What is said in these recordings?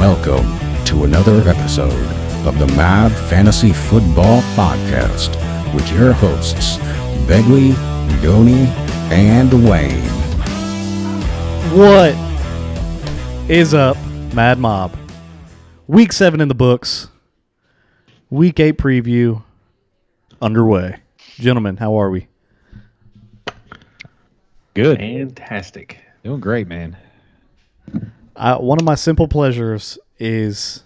Welcome to another episode of the Mad Fantasy Football Podcast with your hosts, Begley, Goni, and Wayne. What is up, Mad Mob? Week 7 in the books. Week 8 preview underway. Gentlemen, how are we? Good. Fantastic. Doing great, man. One of my simple pleasures is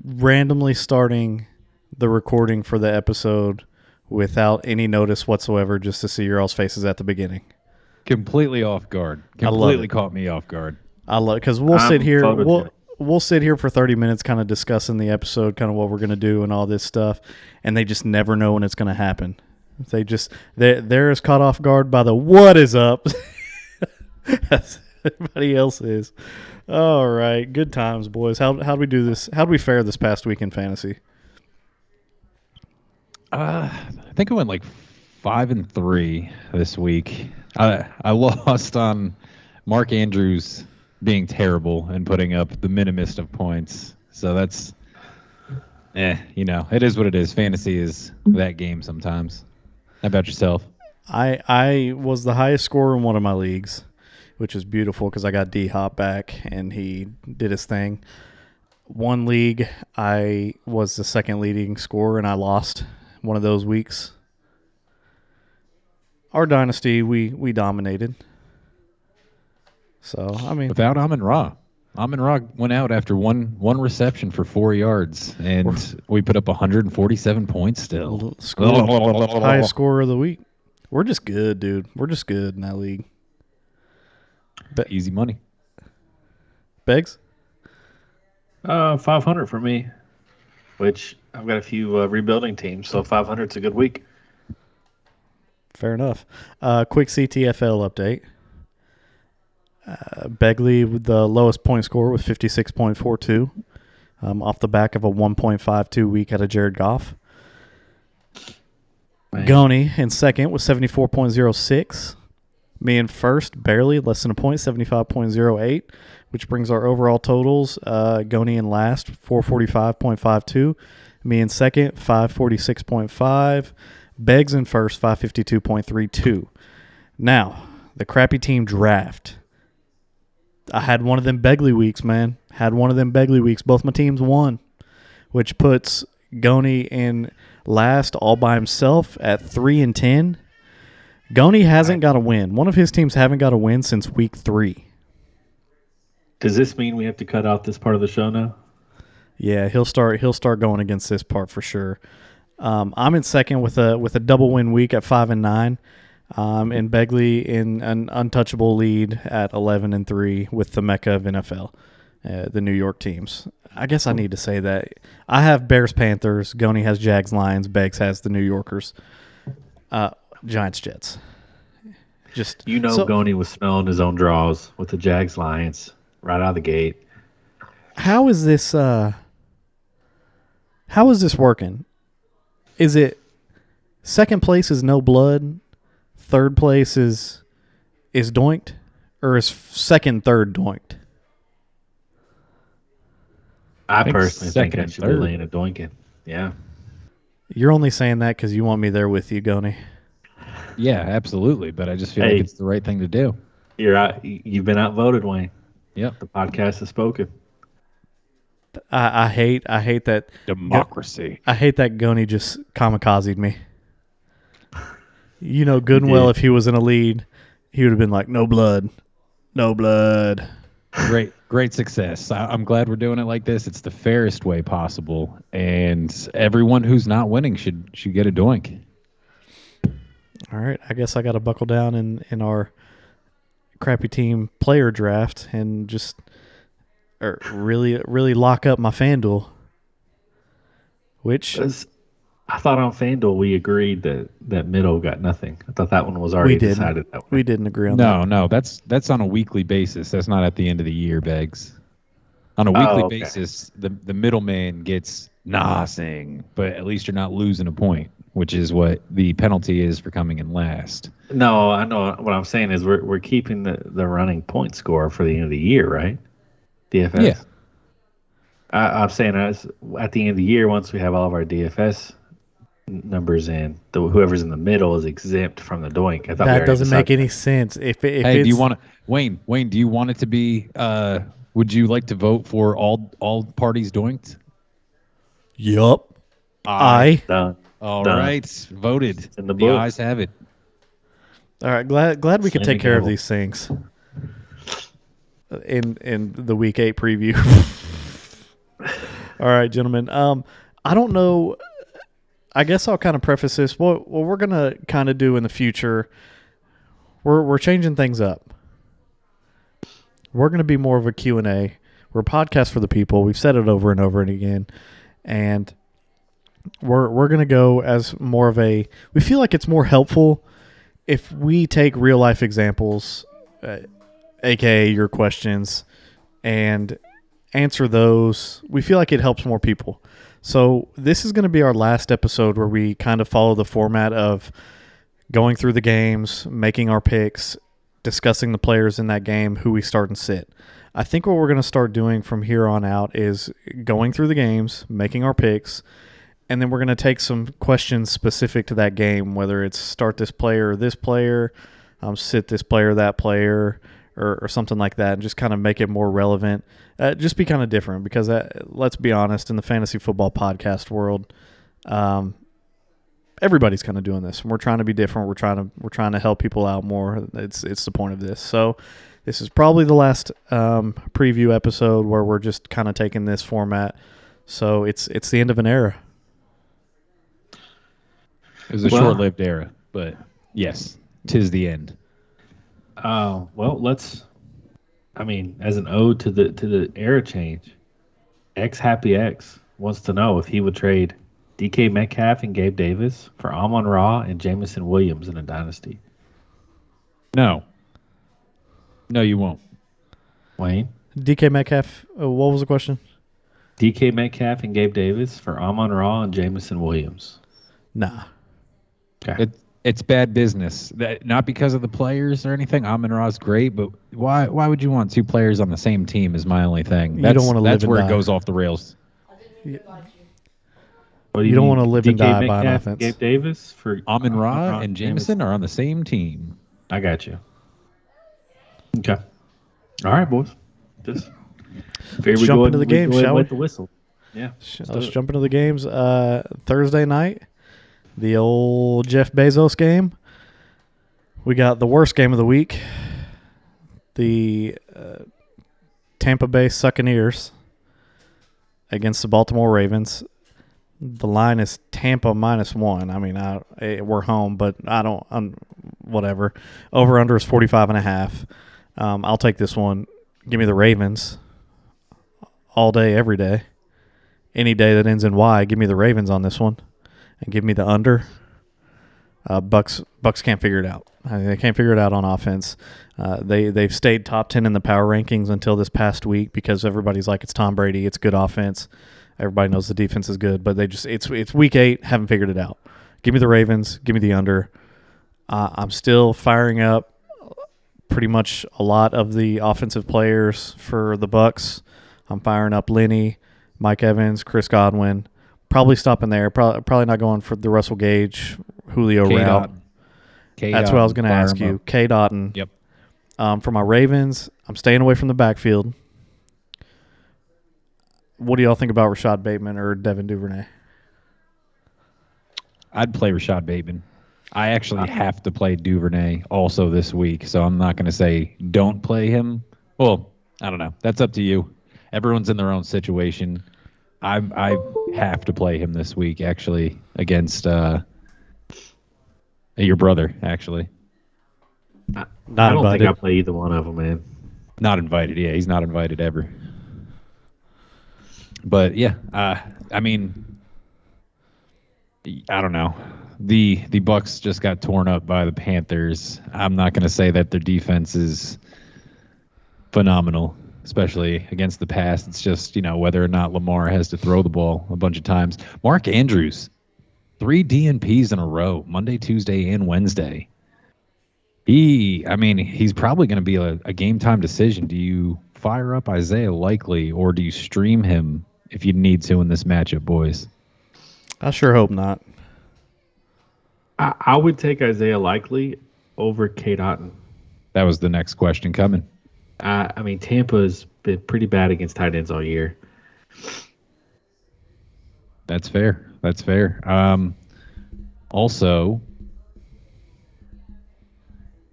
randomly starting the recording for the episode without any notice whatsoever, just to see your all's faces at the beginning. Completely off guard. Completely caught me off guard. I love it because we'll sit here for 30 minutes kind of discussing the episode, kind of what we're going to do and all this stuff, and they just never know when it's going to happen. They're as caught off guard by the what is up as everybody else is. All right, good times, boys. How do we do this? How do we fare this past week in fantasy? I think I went like 5-3 this week. I lost on Mark Andrews being terrible and putting up the minimest of points. So that's, it is what it is. Fantasy is that game sometimes. How about yourself? I was the highest scorer in one of my leagues, which is beautiful because I got D-Hop back and he did his thing. One league, I was the second leading scorer and I lost one of those weeks. Our dynasty, we dominated. So, I mean... Without Amon-Ra. Amon-Ra went out after one reception for 4 yards, and we put up 147 points still. Highest scorer of the week. We're just good, dude. We're just good in that league. Easy money. Beggs? 500 for me, which I've got a few rebuilding teams, so 500's a good week. Fair enough. Quick CTFL update. Begley with the lowest point score with 56.42, off the back of a 1.52 week out of Jared Goff. Man. Goni in second with 74.06. Me in first, barely, less than a point, 75.08, which brings our overall totals. Goni in last, 445.52. Me in second, 546.5. Beggs in first, 552.32. Now, the crappy team draft. I had one of them Begley weeks, man. Both my teams won, which puts Goni in last all by himself at 3-10. Goni hasn't got a win. One of his teams haven't got a win since week 3. Does this mean we have to cut out this part of the show now? Yeah, he'll start going against this part for sure. I'm in second with a double win week at 5-9. And Begley in an untouchable lead at 11-3 with the Mecca of NFL, the New York teams. I guess I need to say that. I have Bears, Panthers. Goni has Jags, Lions. Beggs has the New Yorkers. Giants, Jets. Goni was smelling his own draws with the Jags, Lions right out of the gate. How is this working? Is it second place is no blood? Third place is doinked, or is second, third doinked? I personally think I should be laying a doinking. Yeah. You're only saying that because you want me there with you, Goni. Yeah, absolutely. But I just feel like it's the right thing to do. You're out. You've been outvoted, Wayne. Yep. The podcast has spoken. I hate that democracy. I hate that Goni just kamikazed me. You know good and well if he was in a lead, he would have been like, no blood. Great success. I'm glad we're doing it like this. It's the fairest way possible, and everyone who's not winning should get a doink. All right, I guess I got to buckle down in our crappy team player draft and just really lock up my FanDuel. Which I thought on FanDuel we agreed that Middle got nothing. I thought that one was already decided that way. We didn't agree on that. No, that's on a weekly basis. That's not at the end of the year, Beggs. On a weekly basis, the middleman gets nothing, but at least you're not losing a point, which is what the penalty is for coming in last. No, I know what I'm saying is we're keeping the running point score for the end of the year, right? DFS. Yeah. I'm saying at the end of the year, once we have all of our DFS numbers in, whoever's in the middle is exempt from the doink. I thought we That already doesn't make decided any that. sense. If Hey, do it's you want to Wayne? Wayne, do you want it to be? Would you like to vote for all parties doinked? yup, Aye. Done. All Done. right, voted. In the The books. ayes have it. all right. Glad we could Slam take care of gavel. these things in the week 8 preview. All right, gentlemen. I don't know. I guess I'll kind of preface this. What we're gonna kind of do in the future. We're changing things up. We're gonna be more of a Q&A. We're a podcast for the people. We've said it over and over and again, and we're gonna go as more of a. We feel like it's more helpful if we take real life examples, aka your questions, and answer those. We feel like it helps more people. So this is going to be our last episode where we kind of follow the format of going through the games, making our picks, discussing the players in that game, who we start and sit. I think what we're going to start doing from here on out is going through the games, making our picks, and then we're going to take some questions specific to that game, whether it's start this player or this player, sit this player, that player, or something like that, and just kind of make it more relevant. Just be kind of different because, let's be honest, in the fantasy football podcast world, everybody's kind of doing this, and we're trying to be different. We're trying to help people out more. It's the point of this. So this is probably the last preview episode where we're just kind of taking this format. So it's the end of an era. It was a short-lived era, but yes, 'tis the end. Well, as an ode to the era change, Happy X wants to know if he would trade DK Metcalf and Gabe Davis for Amon-Ra and Jamison Williams in a dynasty. No, you won't. Wayne? DK Metcalf, what was the question? DK Metcalf and Gabe Davis for Amon-Ra and Jamison Williams. Nah. Okay. It's bad business. Not because of the players or anything. Amon-Ra's great, but why would you want two players on the same team is my only thing. You don't wanna live That's and where die. it goes off the rails. You don't want to live and die by an Metcalf offense. and Gabe Davis for Amon-Ra and Jameson are on the same team. I got you. Okay. All right, boys. Just Let's jump into the game, shall we? Wet the whistle. Yeah. Let's jump into the games. Thursday night, the old Jeff Bezos game. We got the worst game of the week. The Tampa Bay Buccaneers against the Baltimore Ravens. The line is Tampa -1. I mean, we're home, but whatever. Over under is 45.5. I'll take this one. Give me the Ravens all day, every day. Any day that ends in Y, give me the Ravens on this one, and give me the under. Bucks can't figure it out. They can't figure it out on offense. They've stayed top 10 in the power rankings until this past week because everybody's like, it's Tom Brady, it's good offense. Everybody knows the defense is good, but it's week 8, haven't figured it out. Give me the Ravens, give me the under. I'm still firing up pretty much a lot of the offensive players for the Bucks. I'm firing up Lenny, Mike Evans, Chris Godwin. Probably stopping there. Probably not going for the Russell Gage, Julio route. That's what I was going to ask you. K. Dotton. Yep. For my Ravens, I'm staying away from the backfield. What do y'all think about Rashad Bateman or Devin Duvernay? I'd play Rashad Bateman. I actually have to play Duvernay also this week, so I'm not going to say don't play him. Well, I don't know. That's up to you. Everyone's in their own situation. I have to play him this week, actually, against your brother, actually. I don't think I'll play either one of them, man. Not invited. Yeah, he's not invited ever. But, yeah, I mean, I don't know. The Bucs just got torn up by the Panthers. I'm not going to say that their defense is phenomenal, especially against the pass. It's just, whether or not Lamar has to throw the ball a bunch of times. Mark Andrews, 3 DNPs in a row, Monday, Tuesday, and Wednesday. He's probably going to be a game time decision. Do you fire up Isaiah Likely or do you stream him if you need to in this matchup, boys. I sure hope not. I would take Isaiah Likely over Kate Otten. That was the next question coming. I mean, Tampa's been pretty bad against tight ends all year. That's fair. That's fair. Also,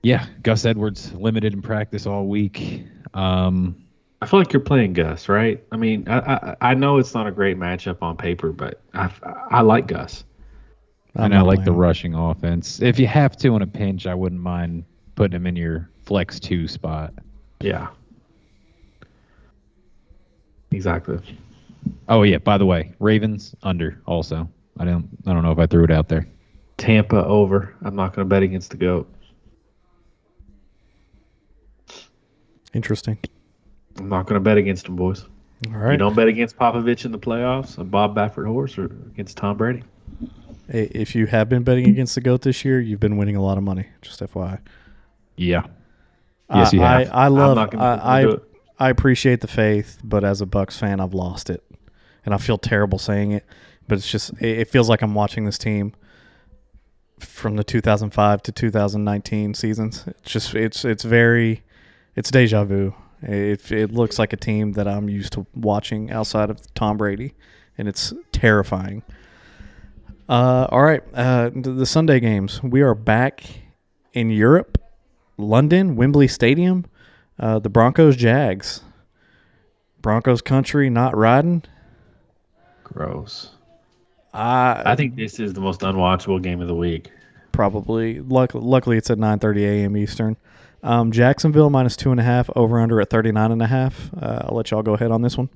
yeah, Gus Edwards limited in practice all week. I feel like you're playing Gus, right? I mean, I know it's not a great matchup on paper, but I like Gus. And I like the rushing offense. If you have to in a pinch, I wouldn't mind putting him in your flex 2 spot. Yeah. Exactly. Oh yeah, by the way, Ravens under also. I don't know if I threw it out there. Tampa over. I'm not going to bet against the GOAT. Interesting. I'm not going to bet against them, boys. All right. You don't bet against Popovich in the playoffs, a Bob Baffert horse, or against Tom Brady. Hey, if you have been betting against the GOAT this year, you've been winning a lot of money. Just FYI. Yeah. Yes, you have. I appreciate the faith, but as a Bucs fan, I've lost it, and I feel terrible saying it. But it's just it feels like I'm watching this team from the 2005 to 2019 seasons. It's deja vu. It looks like a team that I'm used to watching outside of Tom Brady, and it's terrifying. All right, the Sunday games. We are back in Europe, London, Wembley Stadium. The Broncos, Jags. Broncos country, not riding. Gross. I think this is the most unwatchable game of the week. Probably. Luckily, it's at 9:30 a.m. Eastern. Jacksonville minus 2.5, over under at 39.5. I'll let y'all go ahead on this one.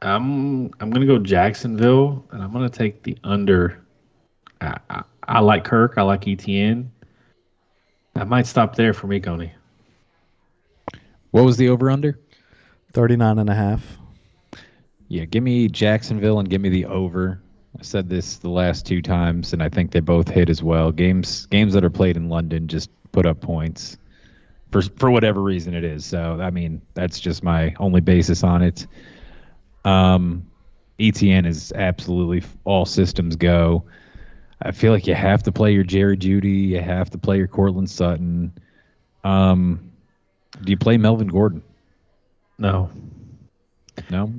I'm gonna go Jacksonville, and I'm gonna take the under. I like Kirk. I like ETN. I might stop there for me, Coney. What was the over under? 39.5. Yeah, give me Jacksonville and give me the over. I said this the last 2 times, and I think they both hit as well. Games that are played in London just put up points for whatever reason it is. So, I mean, that's just my only basis on it. ETN is absolutely all systems go. I feel like you have to play your Jerry Jeudy. You have to play your Cortland Sutton. Do you play Melvin Gordon? No. No?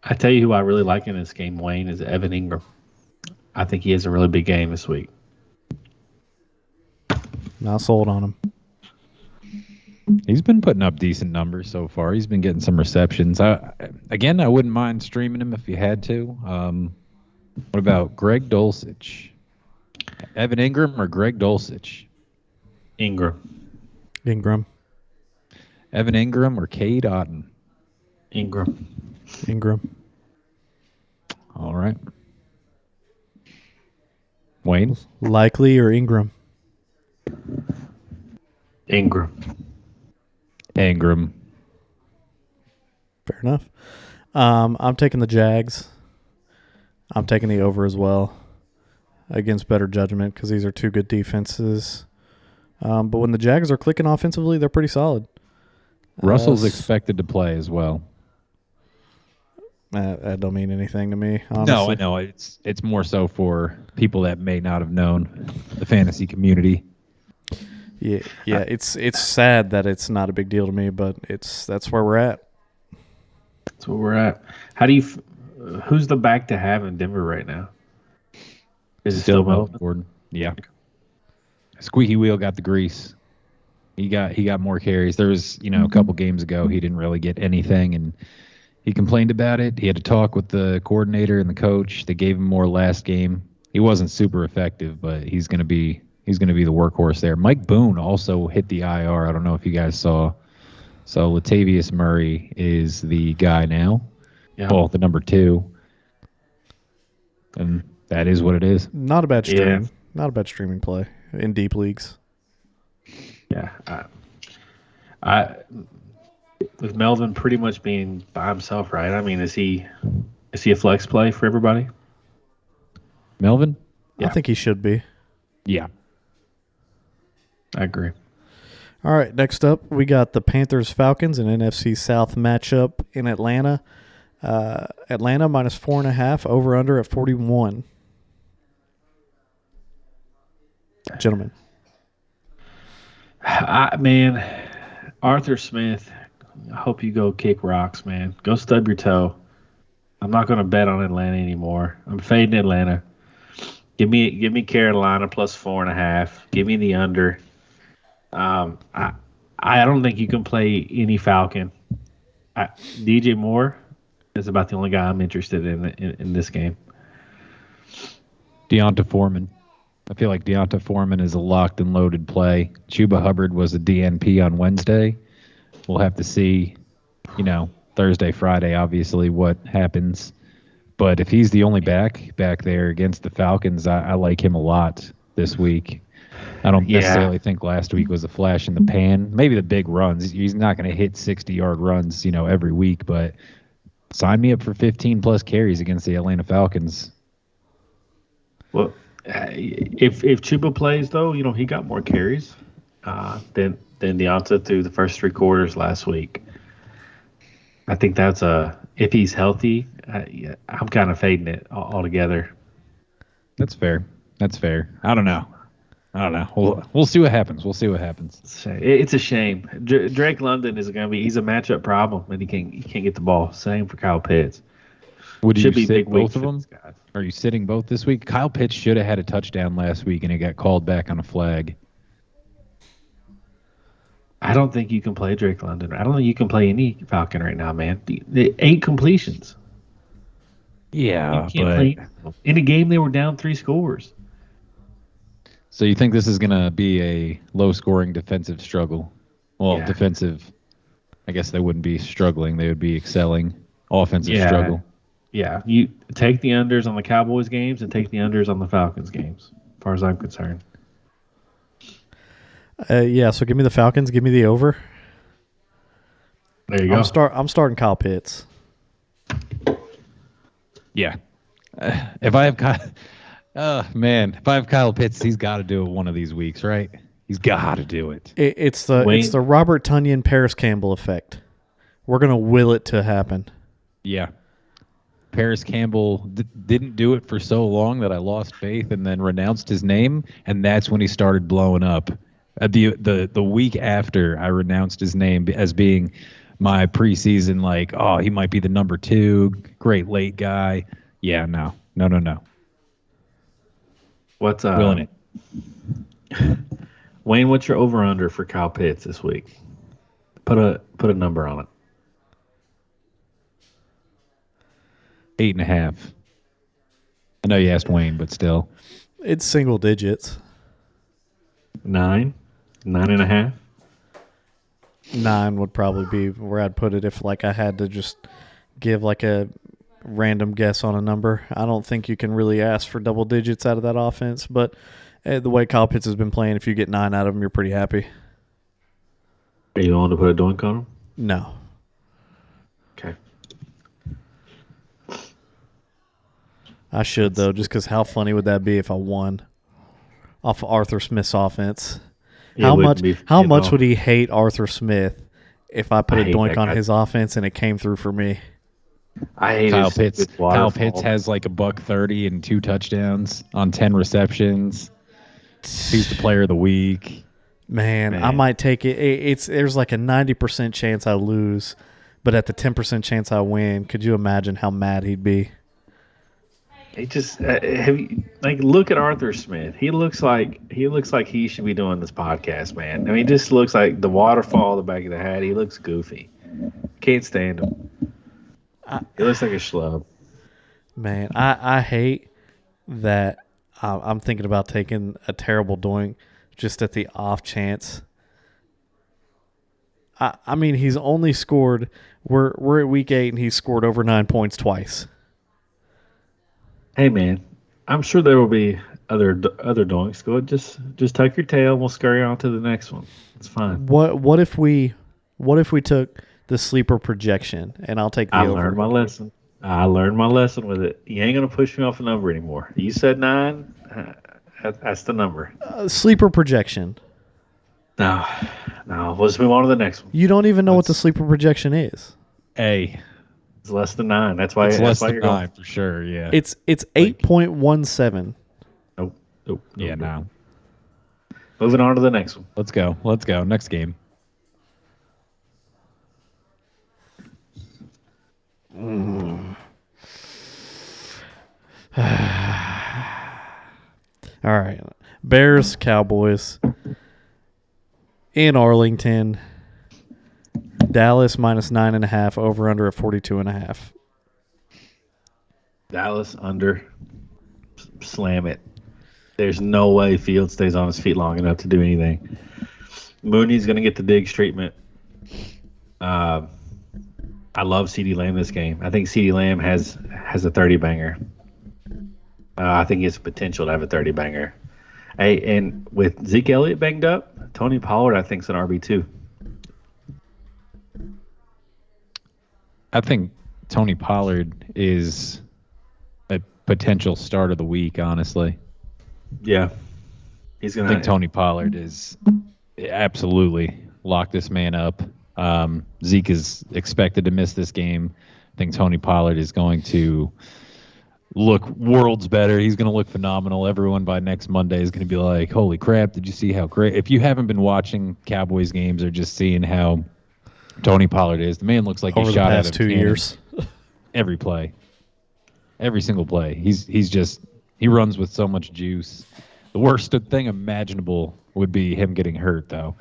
I tell you who I really like in this game, Wayne, is Evan Ingram. I think he has a really big game this week. Not sold on him. He's been putting up decent numbers so far. He's been getting some receptions. I wouldn't mind streaming him if you had to. What about Greg Dulcich? Evan Ingram or Greg Dulcich? Ingram. Evan Ingram or Cade Otton? Ingram. All right. Wayne? Likely or Ingram? Ingram. Fair enough. I'm taking the Jags. I'm taking the over as well against better judgment because these are 2 good defenses. But when the Jags are clicking offensively, they're pretty solid. Russell's expected to play as well. That don't mean anything to me, honestly. No, I know. It's more so for people that may not have known the fantasy community. Yeah. It's sad that it's not a big deal to me, but that's where we're at. That's where we're at. Who's the back to have in Denver right now? Is it still Melvin Gordon? Yeah. Squeaky wheel got the grease. He got more carries. There was, a couple games ago he didn't really get anything, and he complained about it. He had to talk with the coordinator and the coach. They gave him more last game. He wasn't super effective, but he's gonna be the workhorse there. Mike Boone also hit the IR. I don't know if you guys saw. So Latavius Murray is the guy now. Yeah. Well, the number 2. And that is what it is. Not a bad stream. Yeah. Not a bad streaming play in deep leagues. Yeah. I with Melvin pretty much being by himself, right? I mean, is he a flex play for everybody? Melvin? Yeah. I think he should be. Yeah. I agree. All right, next up, we got the Panthers Falcons, an NFC South matchup in Atlanta. Atlanta minus 4.5, over under at 41. Gentlemen. Man, Arthur Smith, I hope you go kick rocks, man. Go stub your toe. I'm not going to bet on Atlanta anymore. I'm fading Atlanta. Give me Carolina plus 4.5. Give me the under. I don't think you can play any Falcon. DJ Moore is about the only guy I'm interested in this game. Deonta Foreman. I feel like Deonta Foreman is a locked and loaded play. Chuba Hubbard was a DNP on Wednesday. We'll have to see, Thursday, Friday, obviously, what happens. But if he's the only back there against the Falcons, I like him a lot this week. I don't necessarily think last week was a flash in the pan. Maybe the big runs. He's not going to hit 60-yard runs, every week. But sign me up for 15-plus carries against the Atlanta Falcons. Well, if Chuba plays, though, he got more carries than Deonta through the first 3 quarters last week. I think that's if he's healthy, I'm kind of fading it altogether. That's fair. I don't know. We'll see what happens. It's a shame. Drake London is going to be. He's a matchup problem, and he can't get the ball. Same for Kyle Pitts. Would you sit both of them? Are you sitting both this week? Kyle Pitts should have had a touchdown last week, and it got called back on a flag. I don't think you can play Drake London. I don't think you can play any Falcon right now, man. The 8 completions. Yeah, you can't play. In a game, they were down 3 scores. So you think this is going to be a low-scoring defensive struggle? Well, defensive, I guess they wouldn't be struggling. They would be excelling. Offensive struggle. Yeah, you take the unders on the Cowboys games and take the unders on the Falcons games, as far as I'm concerned. So give me the Falcons. Give me the over. There you go. I'm starting Kyle Pitts. Yeah. If I have Kyle Pitts, he's got to do it one of these weeks, right? He's got to do it. It's the Robert Tonyan Paris Campbell effect. We're gonna will it to happen. Yeah. Paris Campbell didn't do it for so long that I lost faith and then renounced his name, and that's when he started blowing up. The week after I renounced his name as being my preseason, he might be the number 2, great late guy. Yeah, no. What's willing it? Wayne, what's your over/under for Kyle Pitts this week? Put a number on it. 8.5. I know you asked Wayne, but still. It's single digits. 9? 9.5? 9 would probably be where I'd put it if I had to just give a random guess on a number. I don't think you can really ask for double digits out of that offense, but the way Kyle Pitts has been playing, if you get 9 out of him, you're pretty happy. Are you willing to put a doink on him? No. Okay. I should, though, just because how funny would that be if I won off of Arthur Smith's offense? How much would he hate Arthur Smith if I put a doink on his offense and it came through for me? I hate Kyle Pitts. Kyle Pitts has $130 and 2 touchdowns on 10 receptions. He's the player of the week. Man, I might take it. There's a 90% chance I lose, but at the 10% chance I win, could you imagine how mad he'd be? He just look at Arthur Smith. He looks like he should be doing this podcast, man. I mean, he just looks like the waterfall, the back of the hat. He looks goofy. Can't stand him. He looks like a schlub. Man, I hate that. I'm thinking about taking a terrible doink just at the off chance. I mean, he's only scored. We're at week 8 and he's scored over 9 points twice. Hey man, I'm sure there will be other doinks. Go just tuck your tail. We'll scurry on to the next one. It's fine. What if we took the sleeper projection and I'll take the over? I learned my lesson with it. You ain't gonna push me off a number anymore. You said 9. That's the number. Sleeper projection. No. Let's move on to the next one. You don't even know what the sleeper projection is. Hey, It's less than 9. That's why. It's That's less why than you're 9 for sure. Yeah. It's 8.17. Nope. Nope. Yeah. Nope. No. Moving on to the next one. Let's go. Let's go. Next game. All right. Bears, Cowboys. In Arlington. Dallas minus 9.5. Over under at 42.5. Dallas under. Slam it. There's no way Fields stays on his feet long enough to do anything. Mooney's going to get the Diggs treatment. I love CeeDee Lamb this game. I think CeeDee Lamb has a 30-banger. I think he has potential to have a 30-banger. Hey, and with Zeke Elliott banged up, Tony Pollard, I think, is an RB2. I think Tony Pollard is a potential start of the week, honestly. Yeah. He's I going think Tony Pollard is absolutely lock this man up. Zeke is expected to miss this game. I think Tony Pollard is going to look worlds better. He's going to look phenomenal. Everyone by next Monday is going to be like, holy crap, did you see how great? If you haven't been watching Cowboys games or just seeing how Tony Pollard is, the man looks like Over he's the shot past out of 2 cannon years. every play. Every single play. He runs with so much juice. The worst thing imaginable would be him getting hurt, though.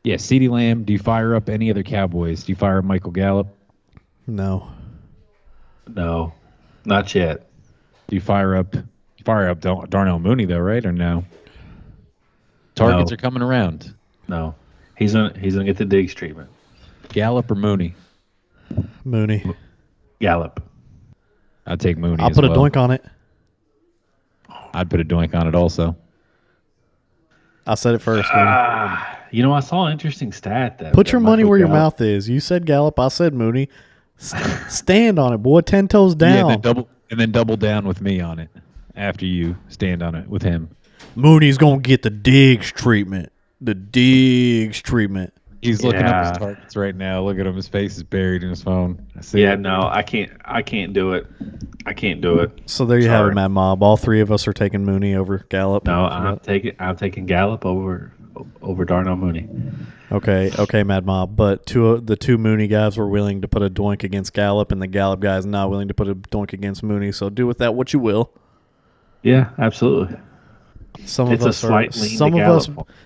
Yeah, CeeDee Lamb. Do you fire up any other Cowboys? Do you fire up Michael Gallup? No. No, not yet. Do you fire up Darnell Mooney, though, right? Or no? Targets No. are coming around. No. He's gonna get the Diggs treatment. Gallup or Mooney? Mooney. Gallup. I'd take Mooney I'll as put a well. doink on it. I'd put a doink on it also. I said it first. Dude. I saw an interesting stat that Put your money Michael where your Gallup- mouth is. You said Gallup. I said Mooney. Stand on it, boy. 10 toes down. Yeah, and then double down with me on it after you stand on it with him. Mooney's going to get the Diggs treatment. The Diggs treatment. He's looking up Yeah. his targets right now. Look at him. His face is buried in his phone. I see Yeah, it. no, I can't do it. I can't do it. So there you have Sorry. it, Mad Mob. All three of us are taking Mooney over Gallup. No, I'm taking Gallup over Darnell Mooney. Okay, Mad Mob. But the two Mooney guys were willing to put a doink against Gallup, and the Gallup guys not willing to put a doink against Mooney. So do with that what you will. Yeah, absolutely. Some It's of a us slight lean to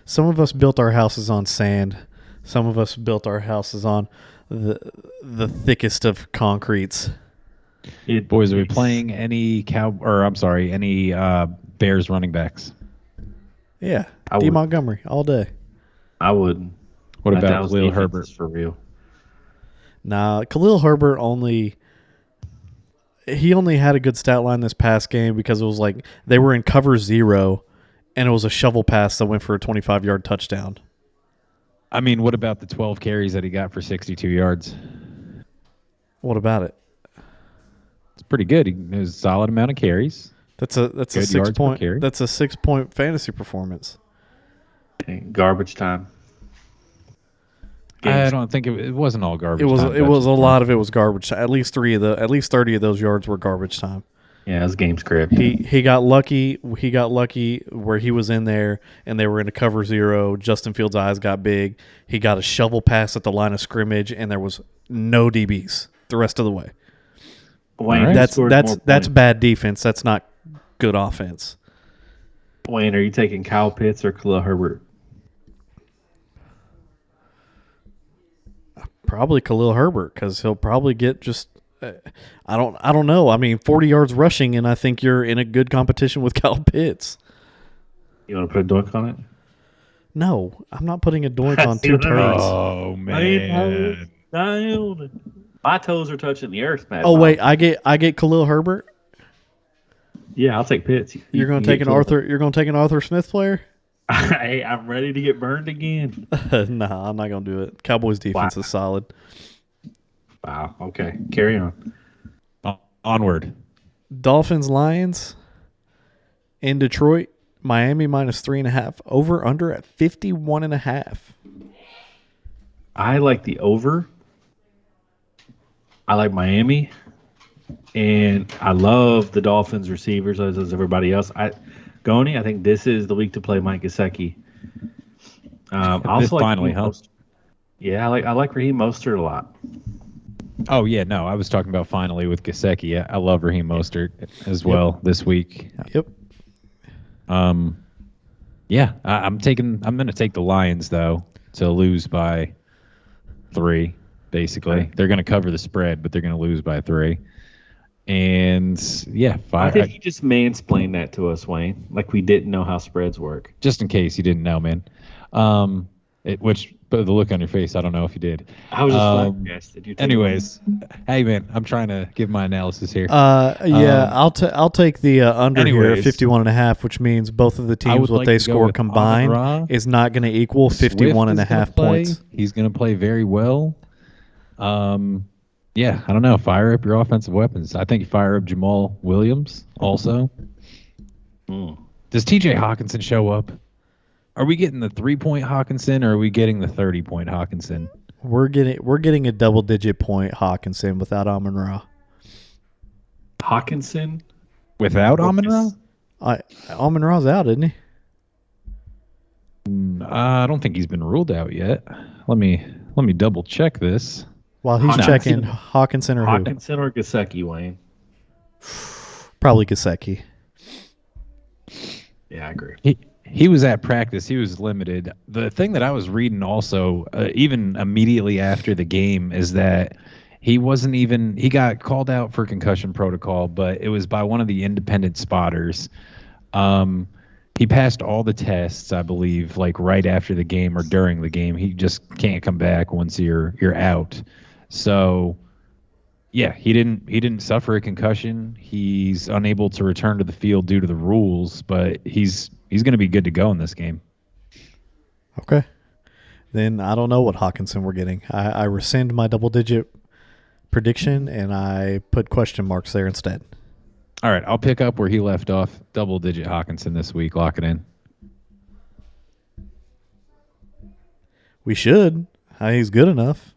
some of us built our houses on sand. Some of us built our houses on the thickest of concretes. Boys, are we playing any Bears running backs? Yeah, I D. would- Montgomery all day. I wouldn't. What That about Dallas Khalil defense Herbert? is for real. Nah, Khalil Herbert only had a good stat line this past game because it was like they were in cover 0, and it was a shovel pass that went for a 25-yard touchdown. I mean, what about the 12 carries that he got for 62 yards? What about it? It's pretty good. It was a solid amount of carries. That's a Good 6 yards per point. carry. That's a 6-point fantasy performance. Okay, garbage time. I don't think it wasn't all garbage. It was time a lot touches. of it was garbage time. At least 30 of those yards were garbage time. Yeah, it was game script. He got lucky. He got lucky where he was in there and they were in a cover 0. Justin Fields' eyes got big. He got a shovel pass at the line of scrimmage, and there was no DBs the rest of the way. Wayne, Right. who scored more That's points? bad defense. That's not good offense. Wayne, are you taking Kyle Pitts or Khalil Herbert? Probably Khalil Herbert because he'll probably get just. I don't know. I mean, 40 yards rushing, and I think you're in a good competition with Kyle Pitts. You want to put a doink on it? No, I'm not putting a doink on See two what I mean? turds. Oh man! My toes are touching the earth, man. Oh wait, I get Khalil Herbert. Yeah, I'll take Pitts. You're going to take an Arthur. You're going to take an Arthur Smith player. Hey, I'm ready to get burned again. Nah, I'm not going to do it. Cowboys defense is solid. Wow. Okay, carry on. Onward. Dolphins Lions in Detroit. Miami minus 3.5. Over under at 51.5. I like the over. I like Miami, and I love the Dolphins receivers as does everybody else. I think this is the week to play Mike Gesicki. I also like Finally, Raheem huh? Mostert. Yeah, I like Raheem Mostert a lot. Oh yeah, no, I was talking about finally with Gesicki. Yeah, I love Raheem Mostert as well this week. Yep. Yeah, I'm going to take the Lions though to lose by 3. Basically, Okay. they're going to cover the spread, but they're going to lose by 3. And yeah, I think you just mansplained that to us, Wayne. Like we didn't know how spreads work. just in case you didn't know, man. But the look on your face, I don't know if you did. I was just flabbergasted. Anyways, hey man, I'm trying to give my analysis here. I'll take the under here at anyways, 51.5, which means both of the teams would what like they to go score with combined Amon-Ra. is not going to equal Swift 51.5 is gonna play. points. He's going to play very well. Yeah, I don't know. Fire up your offensive weapons. I think you fire up Jamal Williams also. Does TJ Hawkinson show up? Are we getting the 3-point Hawkinson or are we getting the 30-point Hawkinson? We're getting a double-digit point Hawkinson without Amon-Ra. Hawkinson? Without Amon-Ra? Amon-Ra's out, isn't he? I don't think he's been ruled out yet. Let me double check this. While he's checking Hawkinson or who? Hawkinson or Gesicki, Wayne? Probably Gesicki. Yeah, I agree. He was at practice. He was limited. The thing that I was reading also, even immediately after the game, is that he got called out for concussion protocol, but it was by one of the independent spotters. He passed all the tests, I believe, like right after the game or during the game. He just can't come back once you're out. So, yeah, he didn't suffer a concussion. He's unable to return to the field due to the rules, but he's going to be good to go in this game. Okay. Then I don't know what Hawkinson we're getting. I rescind my double-digit prediction, and I put question marks there instead. All right, I'll pick up where he left off. Double-digit Hawkinson this week. Lock it in. We should. He's good enough.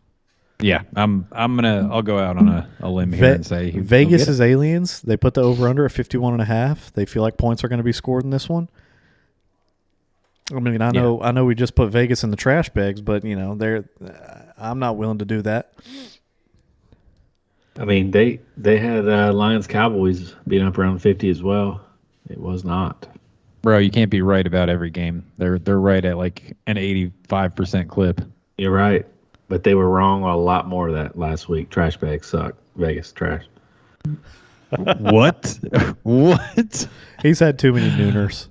Yeah, I'll go out on a limb here and say Vegas is aliens. They put the over/under at 51.5. They feel like points are going to be scored in this one. I mean, I know we just put Vegas in the trash bags, but I'm not willing to do that. I mean, they had Lions Cowboys being up around 50 as well. It was not. Bro, you can't be right about every game. They're right at like an 85% clip. You're right, but they were wrong on a lot more of that last week. Trash bags suck. Vegas trash. What? What? He's had too many nooners.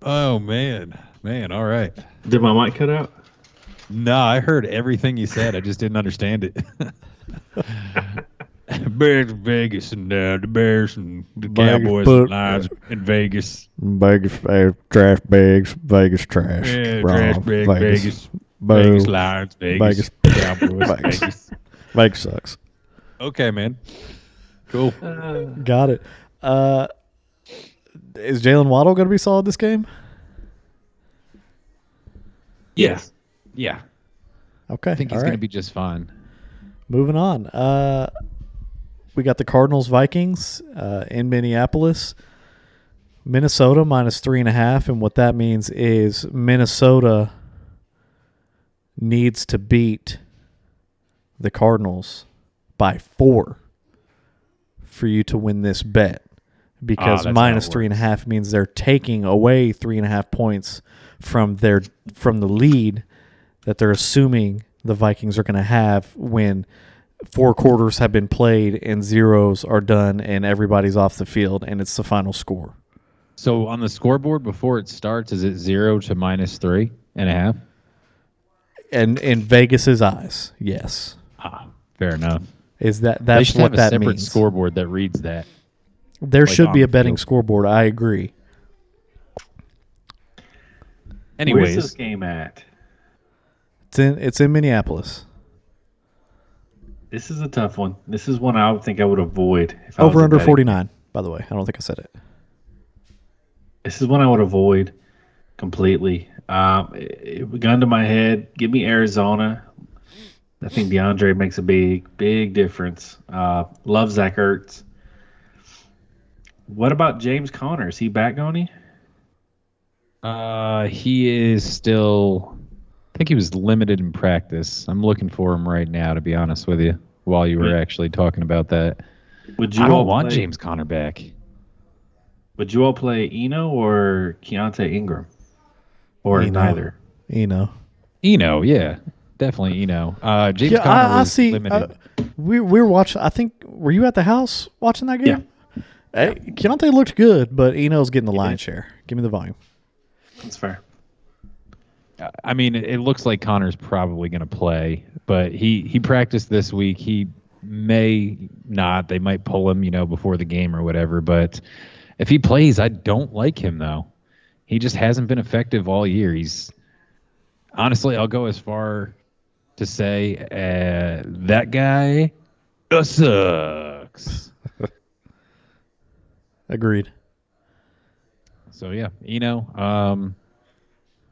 Oh man, all right. Did my mic cut out? No, I heard everything you said. I just didn't understand it. Bears in Vegas and the Bears and the Cowboys and Lions in Vegas. Vegas trash bags. Vegas trash. Yeah, Wrong. trash bag, Vegas. Boom. Vegas Lions, Vegas. Cowboys, Vegas. Vegas. Vegas sucks. Okay, man. Cool. Got it. Is Jalen Waddle going to be solid this game? Yes. Yeah. Okay. I think he's going to be just fine. Moving on. We got the Cardinals Vikings in Minneapolis. Minnesota minus 3.5. And what that means is Minnesota needs to beat the Cardinals by 4 for you to win this bet. Because minus 3.5 means they're taking away 3.5 points from the lead that they're assuming the Vikings are going to have when 4 quarters have been played and zeros are done and everybody's off the field and it's the final score. So on the scoreboard before it starts, is it 0 to minus 3.5? And in Vegas's eyes, yes. Fair enough. Is that's they should what have a that separate means? scoreboard that reads that. There like should be on a the betting field. scoreboard. I agree. Anyways, Where's this game at? It's in Minneapolis. This is a tough one. This is one I would think I would avoid. If I was Over under betting. 49, by the way. I don't think I said it. This is one I would avoid completely. Gun to my head. Give me Arizona. I think DeAndre makes a big difference. Love Zach Ertz. What about James Conner? Is he back, Goni? He is still. I think he was limited in practice. I'm looking for him right now, to be honest with you. While you were actually talking about that, Would you I all don't want play, James Conner back. Would you all play Eno or Keontae Ingram, or Eno. neither? Eno, yeah, definitely Eno. James Yeah, Conner I was see. limited. We were watching. I think were you at the house watching that game? Yeah. Hey, Keontae looked good, but Eno's getting the lion's share. Give me the volume. That's fair. I mean, it looks like Connor's probably going to play, but he practiced this week. He may not. They might pull him, before the game or whatever. But if he plays, I don't like him though. He just hasn't been effective all year. Honestly, I'll go as far to say that guy sucks. Agreed. So yeah,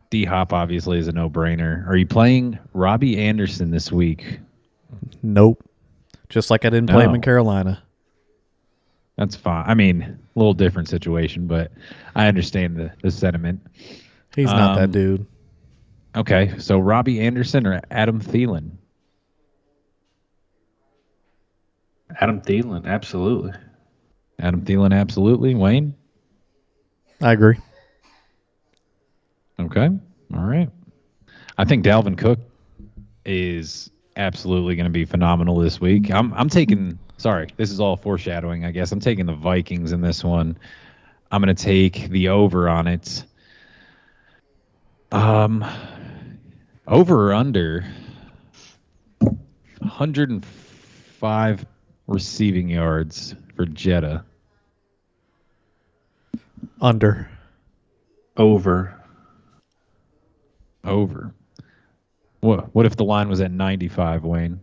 D-Hop obviously is a no-brainer. Are you playing Robbie Anderson this week? Nope. Just like I didn't play him in No. Carolina. That's fine. I mean, a little different situation, but I understand the sentiment. He's not that dude. Okay, so Robbie Anderson or Adam Thielen? Adam Thielen, absolutely. Adam Thielen, absolutely. Wayne? I agree. Okay, all right. I think Dalvin Cook is absolutely going to be phenomenal this week. I'm taking. Sorry, this is all foreshadowing, I guess. I'm taking the Vikings in this one. I'm going to take the over on it. Over or under 105 receiving yards for Jetta. Under. Over. Over. What if the line was at 95, Wayne?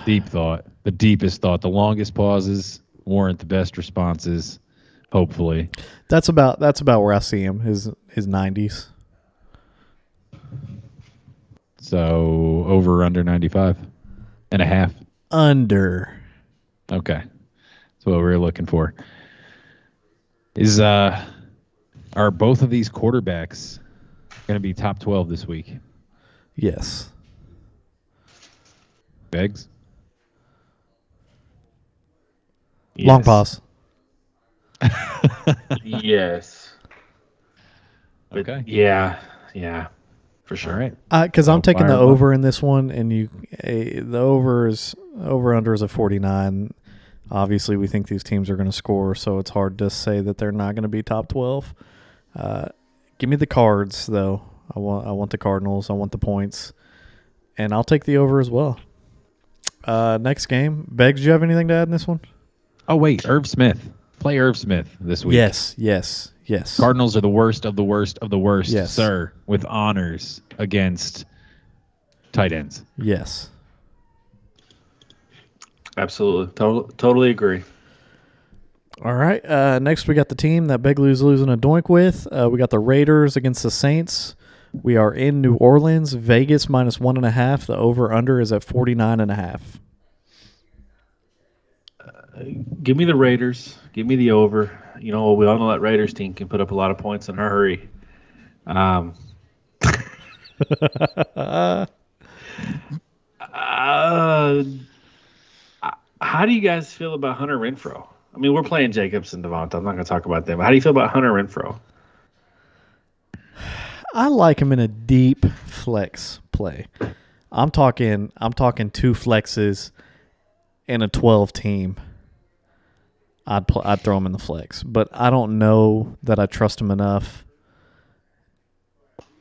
Deep thought. The deepest thought. The longest pauses warrant the best responses, hopefully. That's about where I see him. His 90s. So over or under 95 and a half. Under. Okay. That's what we were looking for. Are both of these quarterbacks going to be top 12 this week? Yes. Beggs? Yes. Long pause. Yes. But Okay. Yeah, for sure. All right. Because I'm taking the fire 'em up. over in this one, and the over under is a 49. Obviously, we think these teams are going to score, so it's hard to say that they're not going to be top 12. Give me the Cards, though. I want the Cardinals. I want the points, and I'll take the over as well. Next game, Beggs. Do you have anything to add in this one? Oh, wait. Irv Smith. Play Irv Smith this week. Yes. Cardinals are the worst of the worst of the worst, Yes. sir, with honors against tight ends. Yes. Absolutely. Totally agree. All right. Next, we got the team that Begley's losing a doink with. We got the Raiders against the Saints. We are in New Orleans. Vegas minus 1.5. The over/under is at 49.5. Give me the Raiders. Give me the over. We all know that Raiders team can put up a lot of points in a hurry. How do you guys feel about Hunter Renfrow? I mean, we're playing Jacobs and Devonta. I'm not going to talk about them. But how do you feel about Hunter Renfrow? I like him in a deep flex play. I'm talking 2 flexes and a 12 team. I'd throw him in the flex, but I don't know that I trust him enough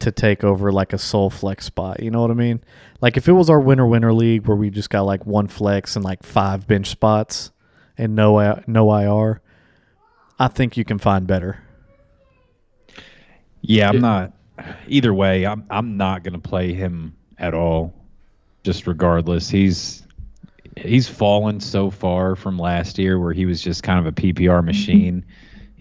to take over like a sole flex spot. You know what I mean? Like if it was our winner league where we just got like 1 flex and like 5 bench spots and no IR, I think you can find better. Yeah, I'm not. Either way, I'm not going to play him at all. Just regardless, he's fallen so far from last year where he was just kind of a PPR machine.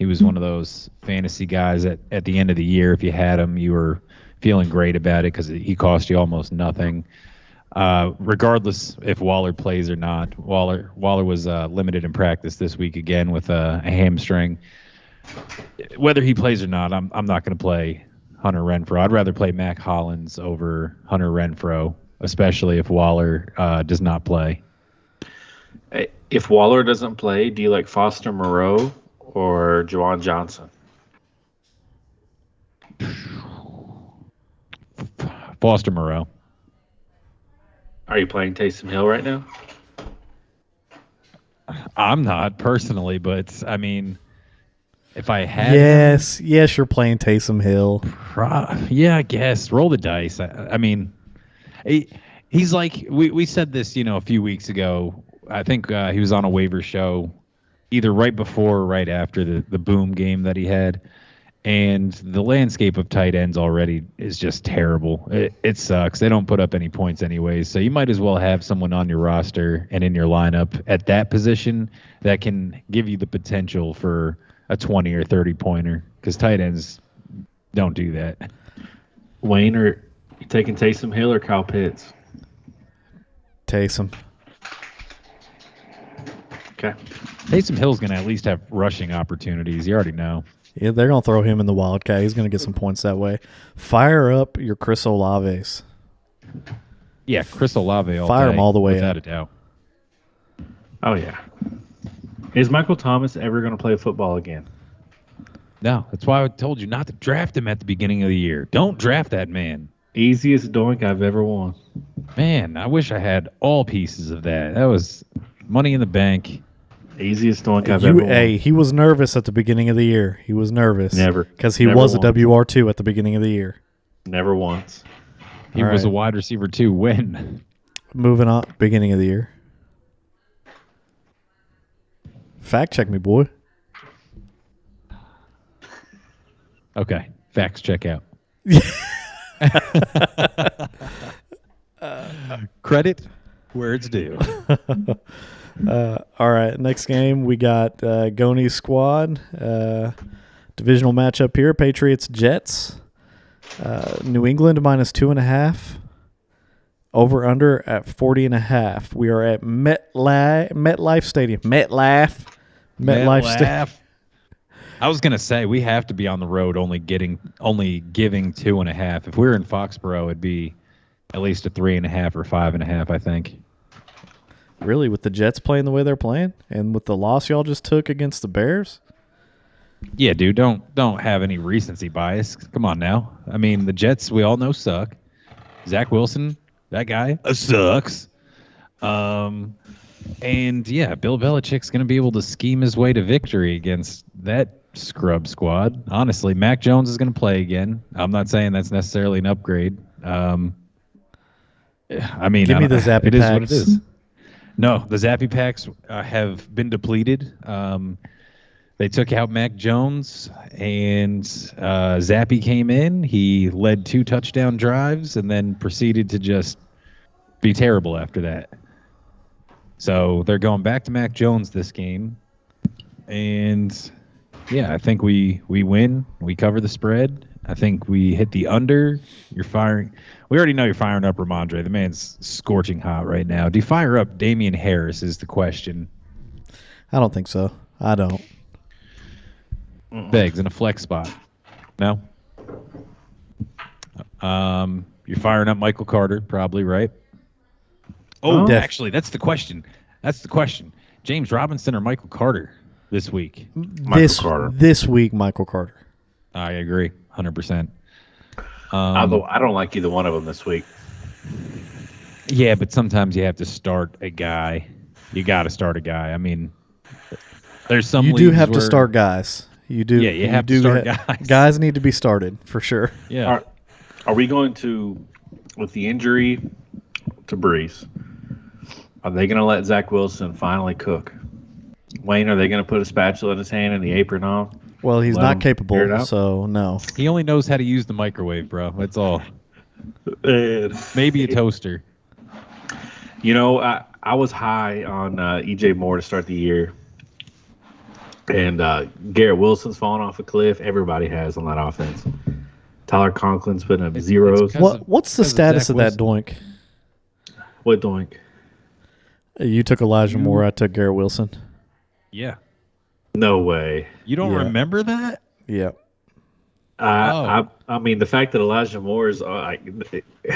He was one of those fantasy guys at the end of the year. If you had him, you were feeling great about it because he cost you almost nothing. Regardless if Waller plays or not, Waller was limited in practice this week again with a hamstring. Whether he plays or not, I'm not going to play Hunter Renfrow. I'd rather play Mac Hollins over Hunter Renfrow, especially if Waller does not play. If Waller doesn't play, do you like Foster Moreau or Juwan Johnson? Foster Moreau. Are you playing Taysom Hill right now? I'm not personally, but I mean, if I had yes, you're playing Taysom Hill. Yeah, I guess roll the dice. I mean, he's like we said this, a few weeks ago. I think he was on a waiver show, either right before or right after the boom game that he had, and the landscape of tight ends already is just terrible. It sucks. They don't put up any points anyways, so you might as well have someone on your roster and in your lineup at that position that can give you the potential for a 20 or 30 pointer, because tight ends don't do that. Wayne, are you taking Taysom Hill or Kyle Pitts? Taysom. Okay. Taysom Hill's going to at least have rushing opportunities. You already know. Yeah, they're going to throw him in the Wildcat. He's going to get some points that way. Fire up your Chris Olaves. Yeah, Chris Olave all Fire day, him all the way without up. a doubt. Oh, yeah. Is Michael Thomas ever going to play football again? No, that's why I told you not to draft him at the beginning of the year. Don't draft that man. Easiest doink I've ever won. Man, I wish I had all pieces of that. That was money in the bank. Easiest doink I've ever won. Hey, he was nervous at the beginning of the year. He was nervous. Never. Because he Never was once. a WR2 at the beginning of the year. Never once. He All was a right. wide receiver too. When? Moving on, beginning of the year. Fact check me, boy. Okay, facts check out. Credit where it's due. All right, next game we got Goni's squad. Divisional matchup here: Patriots Jets. New England minus 2.5. Over under at 40.5. We are at MetLife Stadium. MetLife Stadium. I was gonna say we have to be on the road only giving 2.5. If we were in Foxborough, it'd be at least a 3.5 or 5.5. I think. Really, with the Jets playing the way they're playing, and with the loss y'all just took against the Bears. Yeah, dude, don't have any recency bias. Come on now. I mean, the Jets we all know suck. Zach Wilson, that guy sucks. And yeah, Bill Belichick's going to be able to scheme his way to victory against that scrub squad. Honestly, Mac Jones is going to play again. I'm not saying that's necessarily an upgrade. I mean, Give me the Zappy it is packs. what it is. No, the Zappy packs have been depleted. They took out Mac Jones, and Zappy came in. He led 2 touchdown drives and then proceeded to just be terrible after that. So they're going back to Mac Jones this game. And, yeah, I think we win. We cover the spread. I think we hit the under. You're firing. We already know you're firing up Ramondre. The man's scorching hot right now. Do you fire up Damian Harris is the question. I don't think so. I don't. Beggs in a flex spot. No? You're firing up Michael Carter, probably, right? Oh, actually, that's the question. James Robinson or Michael Carter this week? This week, Michael Carter. I agree, 100%. Although I don't like either one of them this week. Yeah, but sometimes you have to start a guy. You got to start a guy. I mean, there's some You do leagues have to where- start guys. You do. Yeah, you have to start guys. Guys need to be started for sure. Yeah. Are we going to, with the injury to Brees, are they going to let Zach Wilson finally cook? Wayne, are they going to put a spatula in his hand and the apron on? Well, he's Let not him figure it capable, out? so no. He only knows how to use the microwave, bro. That's all. And, Maybe a toaster. you know, I was high on EJ Moore to start the year And Garrett Wilson's falling off a cliff. Everybody has on that offense. Tyler Conklin's putting up zeros. What's the status of that doink? What doink? You took Elijah Moore. I took Garrett Wilson. Yeah. No way. You don't remember that? Yeah. I mean, the fact that Elijah Moore is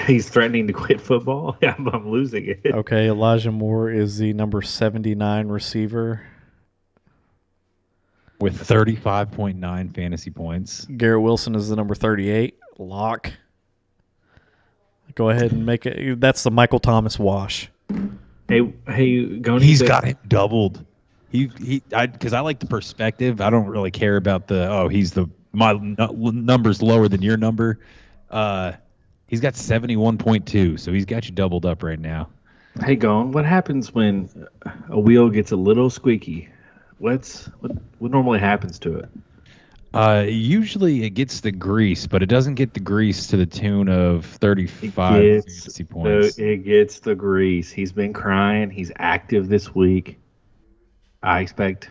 he's threatening to quit football, I'm losing it. Okay, Elijah Moore is the number 79 receiver. With 35.9 fantasy points. Garrett Wilson is the number 38. Lock. Go ahead and make it. That's the Michael Thomas wash. Hey, Goni. He's got it doubled. Because I like the perspective. I don't really care about my number's lower than your number. He's got 71.2, so he's got you doubled up right now. Hey, Gon, what happens when a wheel gets a little squeaky? What normally happens to it? Usually it gets the grease, but it doesn't get the grease to the tune of 35 fantasy points. It gets the grease. He's been crying. He's active this week. I expect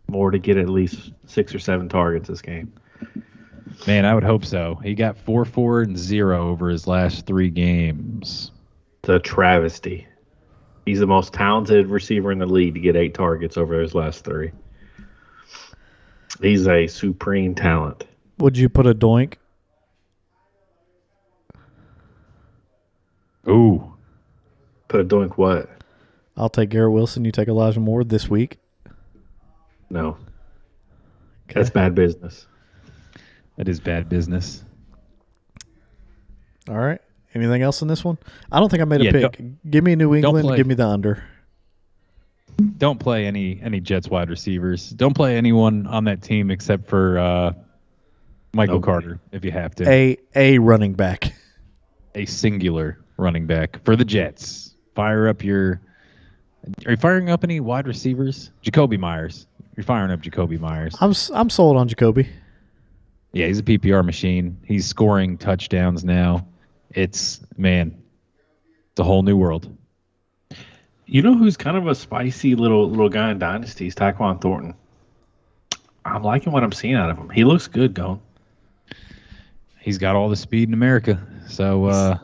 Moore to get at least 6 or 7 targets this game. Man, I would hope so. He got 4-4-0 over his last 3 games. It's a travesty. He's the most talented receiver in the league to get 8 targets over his last 3. He's a supreme talent. Would you put a doink? Ooh. Put a doink what? I'll take Garrett Wilson. You take Elijah Moore this week? No. Okay. That's bad business. That is bad business. All right. Anything else in this one? I don't think I made a pick. Give me New England. Give me the under. Don't play any Jets wide receivers. Don't play anyone on that team except for Michael Carter if you have to. A running back. A singular running back for the Jets. Are you firing up any wide receivers? Jacoby Myers. You're firing up Jacoby Myers. I'm sold on Jacoby. Yeah, he's a PPR machine. He's scoring touchdowns now. It's a whole new world. You know who's kind of a spicy little guy in Dynasty? Is Tyquan Thornton. I'm liking what I'm seeing out of him. He looks good, Gone. He's got all the speed in America. So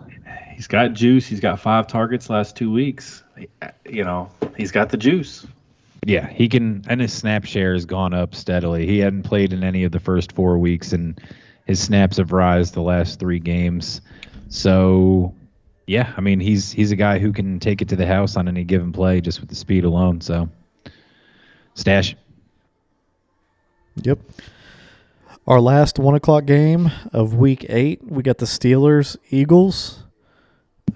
he's got juice. He's got 5 targets last 2 weeks. He's got the juice. Yeah, he can, and his snap share has gone up steadily. He hadn't played in any of the first 4 weeks, and his snaps have risen the last 3 games. So, yeah, I mean, he's a guy who can take it to the house on any given play just with the speed alone. So, stash. Yep. Our last 1:00 game of Week 8, we got the Steelers, Eagles.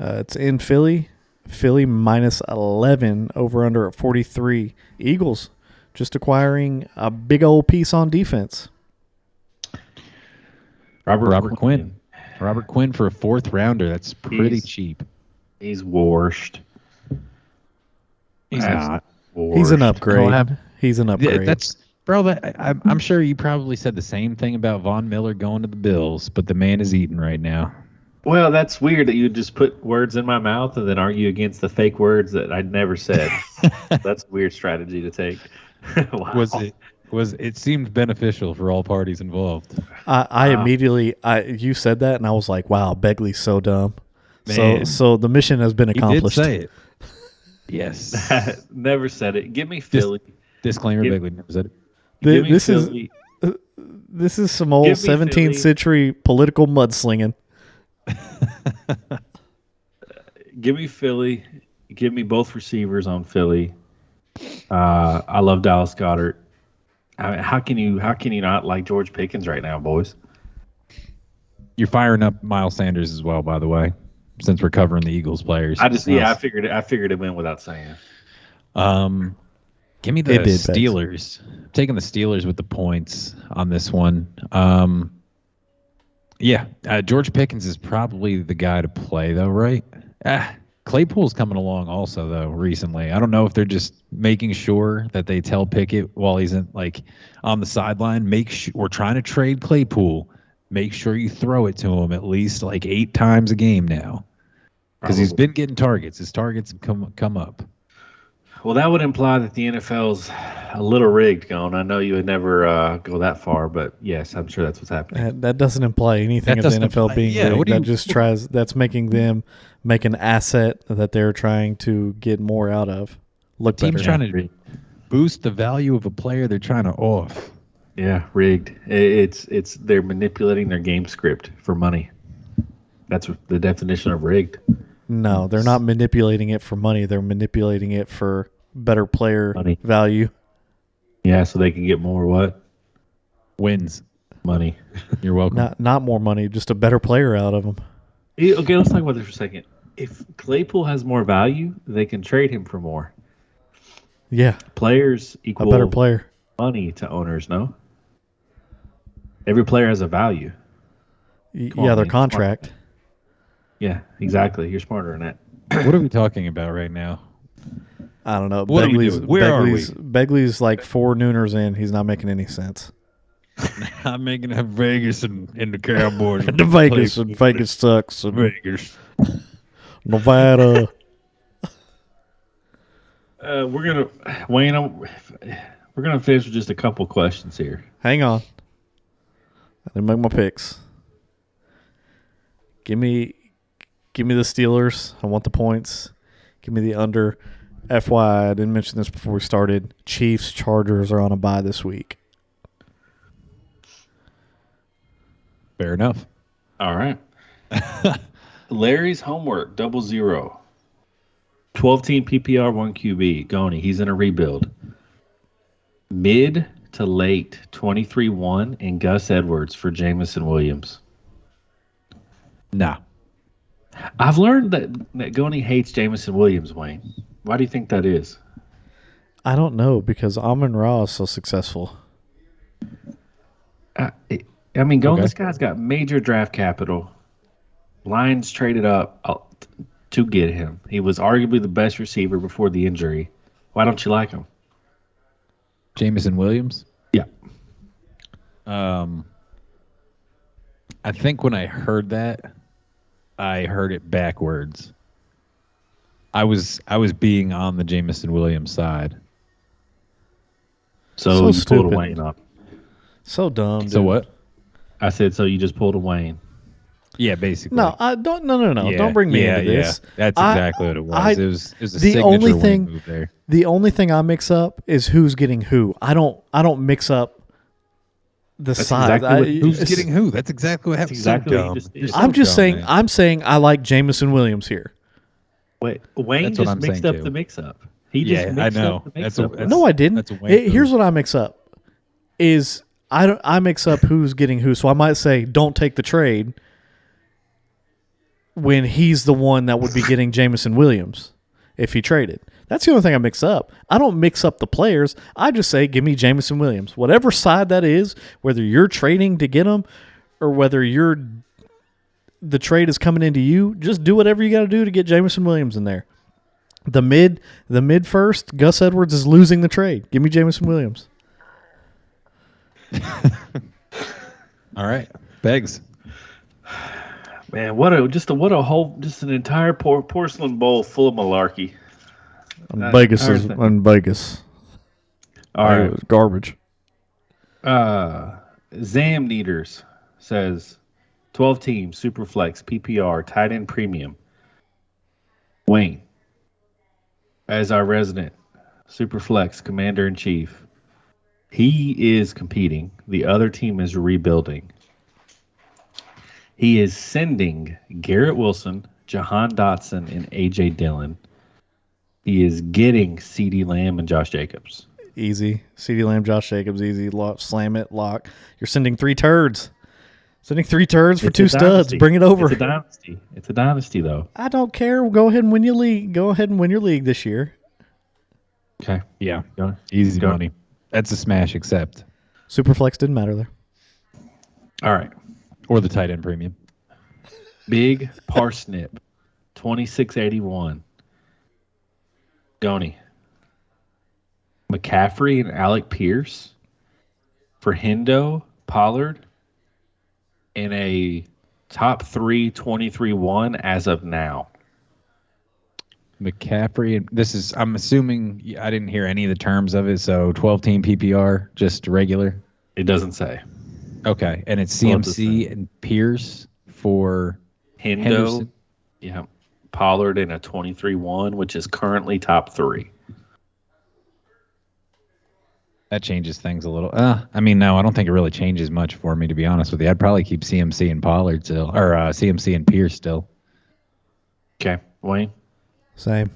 It's in Philly. Philly minus 11, over under at 43. Eagles just acquiring a big old piece on defense. Robert Quinn. Robert Quinn for a 4th rounder. That's pretty cheap. He's washed. He's not. Washed. He's an upgrade. He's an upgrade. I'm sure you probably said the same thing about Von Miller going to the Bills, but the man is eating right now. Well, that's weird that you just put words in my mouth and then argue against the fake words that I'd never said. That's a weird strategy to take. Wow. It seemed beneficial for all parties involved. I immediately you said that and I was like, wow, Begley's so dumb. Man. So the mission has been accomplished. He did say it. Yes. Never said it. Give me Philly. Disclaimer, Begley never said it. This is some old 17th century political mudslinging. Give me Philly. Give me both receivers on Philly. I love Dallas Goedert. I mean, how can you not like George Pickens right now, boys? You're firing up Miles Sanders as well, by the way, since we're covering the Eagles players. I figured him in without saying. Give me the Steelers. I'm taking the Steelers with the points on this one. George Pickens is probably the guy to play, though, right? Claypool's coming along also, though, recently. I don't know if they're just making sure that they tell Pickett while he's on the sideline, we're trying to trade Claypool. Make sure you throw it to him at least 8 times a game now. Because he's been getting targets. His targets have come up. Well, that would imply that the NFL's a little rigged, Gone. I know you would never go that far, but yes, I'm sure that's what's happening. That doesn't imply anything That of the doesn't NFL imply- being yeah, rigged. what do That you- just tries. That's making them make an asset that they're trying to get more out of. Look Team's better. trying to boost the value of a player they're trying to off. Yeah, rigged. It's they're manipulating their game script for money. That's the definition of rigged. No, they're not manipulating it for money. They're manipulating it for better player Money. value. Yeah, so they can get more what? Wins. Money. You're welcome. Not more money, just a better player out of them. Okay, let's talk about this for a second. If Claypool has more value, they can trade him for more. Yeah, Players a equal better player. money to owners, no? Every player has a value. Come Yeah, on, their man. contract. Yeah, exactly. You're smarter than that. What are we talking about right now? I don't know. What are we doing? Where are we? Begley's like 4 nooners in. He's not making any sense. I'm making a Vegas and the Cowboys. The Vegas and Vegas sucks. And Vegas. Nevada. We're gonna finish with just a couple questions here. Hang on. I didn't make my picks. Give me the Steelers. I want the points. Give me the under. FYI, I didn't mention this before we started. Chiefs, Chargers are on a bye this week. Fair enough. All right. Larry's homework 00. 12-team PPR, 1 QB. Goni, he's in a rebuild. Mid to late 23-1 and Gus Edwards for Jamison Williams. Nah. I've learned that Goni hates Jamison Williams, Wayne. Why do you think that is? I don't know because Amon-Ra is so successful. This guy's got major draft capital. Lions traded up to get him. He was arguably the best receiver before the injury. Why don't you like him? Jamison Williams? Yeah. I think when I heard that, I heard it backwards. I was being on the Jamison Williams side. So So you pulled stupid. a Wayne up. So dumb. So dude. what? I said, so you just pulled a Wayne. Yeah, basically. No, I don't. No. Yeah, Don't bring me yeah, into this. Yeah. That's exactly what it was. It was a the signature only Wayne thing- move there. The only thing I mix up is who's getting who. I don't mix up the size. exactly Who's getting who? That's exactly what happened. exactly so what you dumb. just did. You're so I'm just dumb, saying. man. I'm saying I like Jamison Williams here. Wait, Wayne That's what just I'm mixed saying, up too. the mix-up. He Yeah, just I mixed know. up the That's mix-up. That's- No, I didn't. that's a Wayne Here's move. what I mix up: is I mix up who's getting who. So I might say, don't take the trade when he's the one that would be getting Jamison Williams if he traded. That's the only thing I mix up. I don't mix up the players. I just say, give me Jamison Williams. Whatever side that is, whether you're trading to get him or whether the trade is coming into you, just do whatever you got to do to get Jamison Williams in there. The mid first, Gus Edwards is losing the trade. Give me Jamison Williams. All right. Begs. Man, what an entire porcelain bowl full of malarkey. And Vegas I is heard that. in Vegas. All right. It's garbage. Zam Neaters says 12 teams, Superflex, PPR, tight end premium. Wayne, as our resident Superflex commander in chief, he is competing. The other team is rebuilding. He is sending Garrett Wilson, Jahan Dotson, and A.J. Dillon. He is getting CeeDee Lamb and Josh Jacobs. Easy. CeeDee Lamb, Josh Jacobs, easy. Slam it, lock. You're sending 3 turds. Sending 3 turds for It's 2 a studs. dynasty. Bring it over. It's a dynasty. It's a dynasty, though. I don't care. Go ahead and win your league. Go ahead and win your league this year. Okay. Yeah. Go. Easy Go. money. That's a smash accept. Superflex didn't matter there. All right. Or the tight end premium. Big Parsnip, 2681. Goni. McCaffrey and Alec Pierce for Hendo, Pollard, and a top 3 23-1 as of now. McCaffrey. I'm assuming I didn't hear any of the terms of it. So 12-team PPR, just regular. It doesn't say. Okay, and it's Well, it does CMC and Pierce for Hendo. Henderson. Yeah. Pollard in a 23-1, which is currently top 3. That changes things a little. I mean, no, I don't think it really changes much for me, to be honest with you. I'd probably keep CMC and Pollard still, or CMC and Pierce still. Okay, Wayne. Same.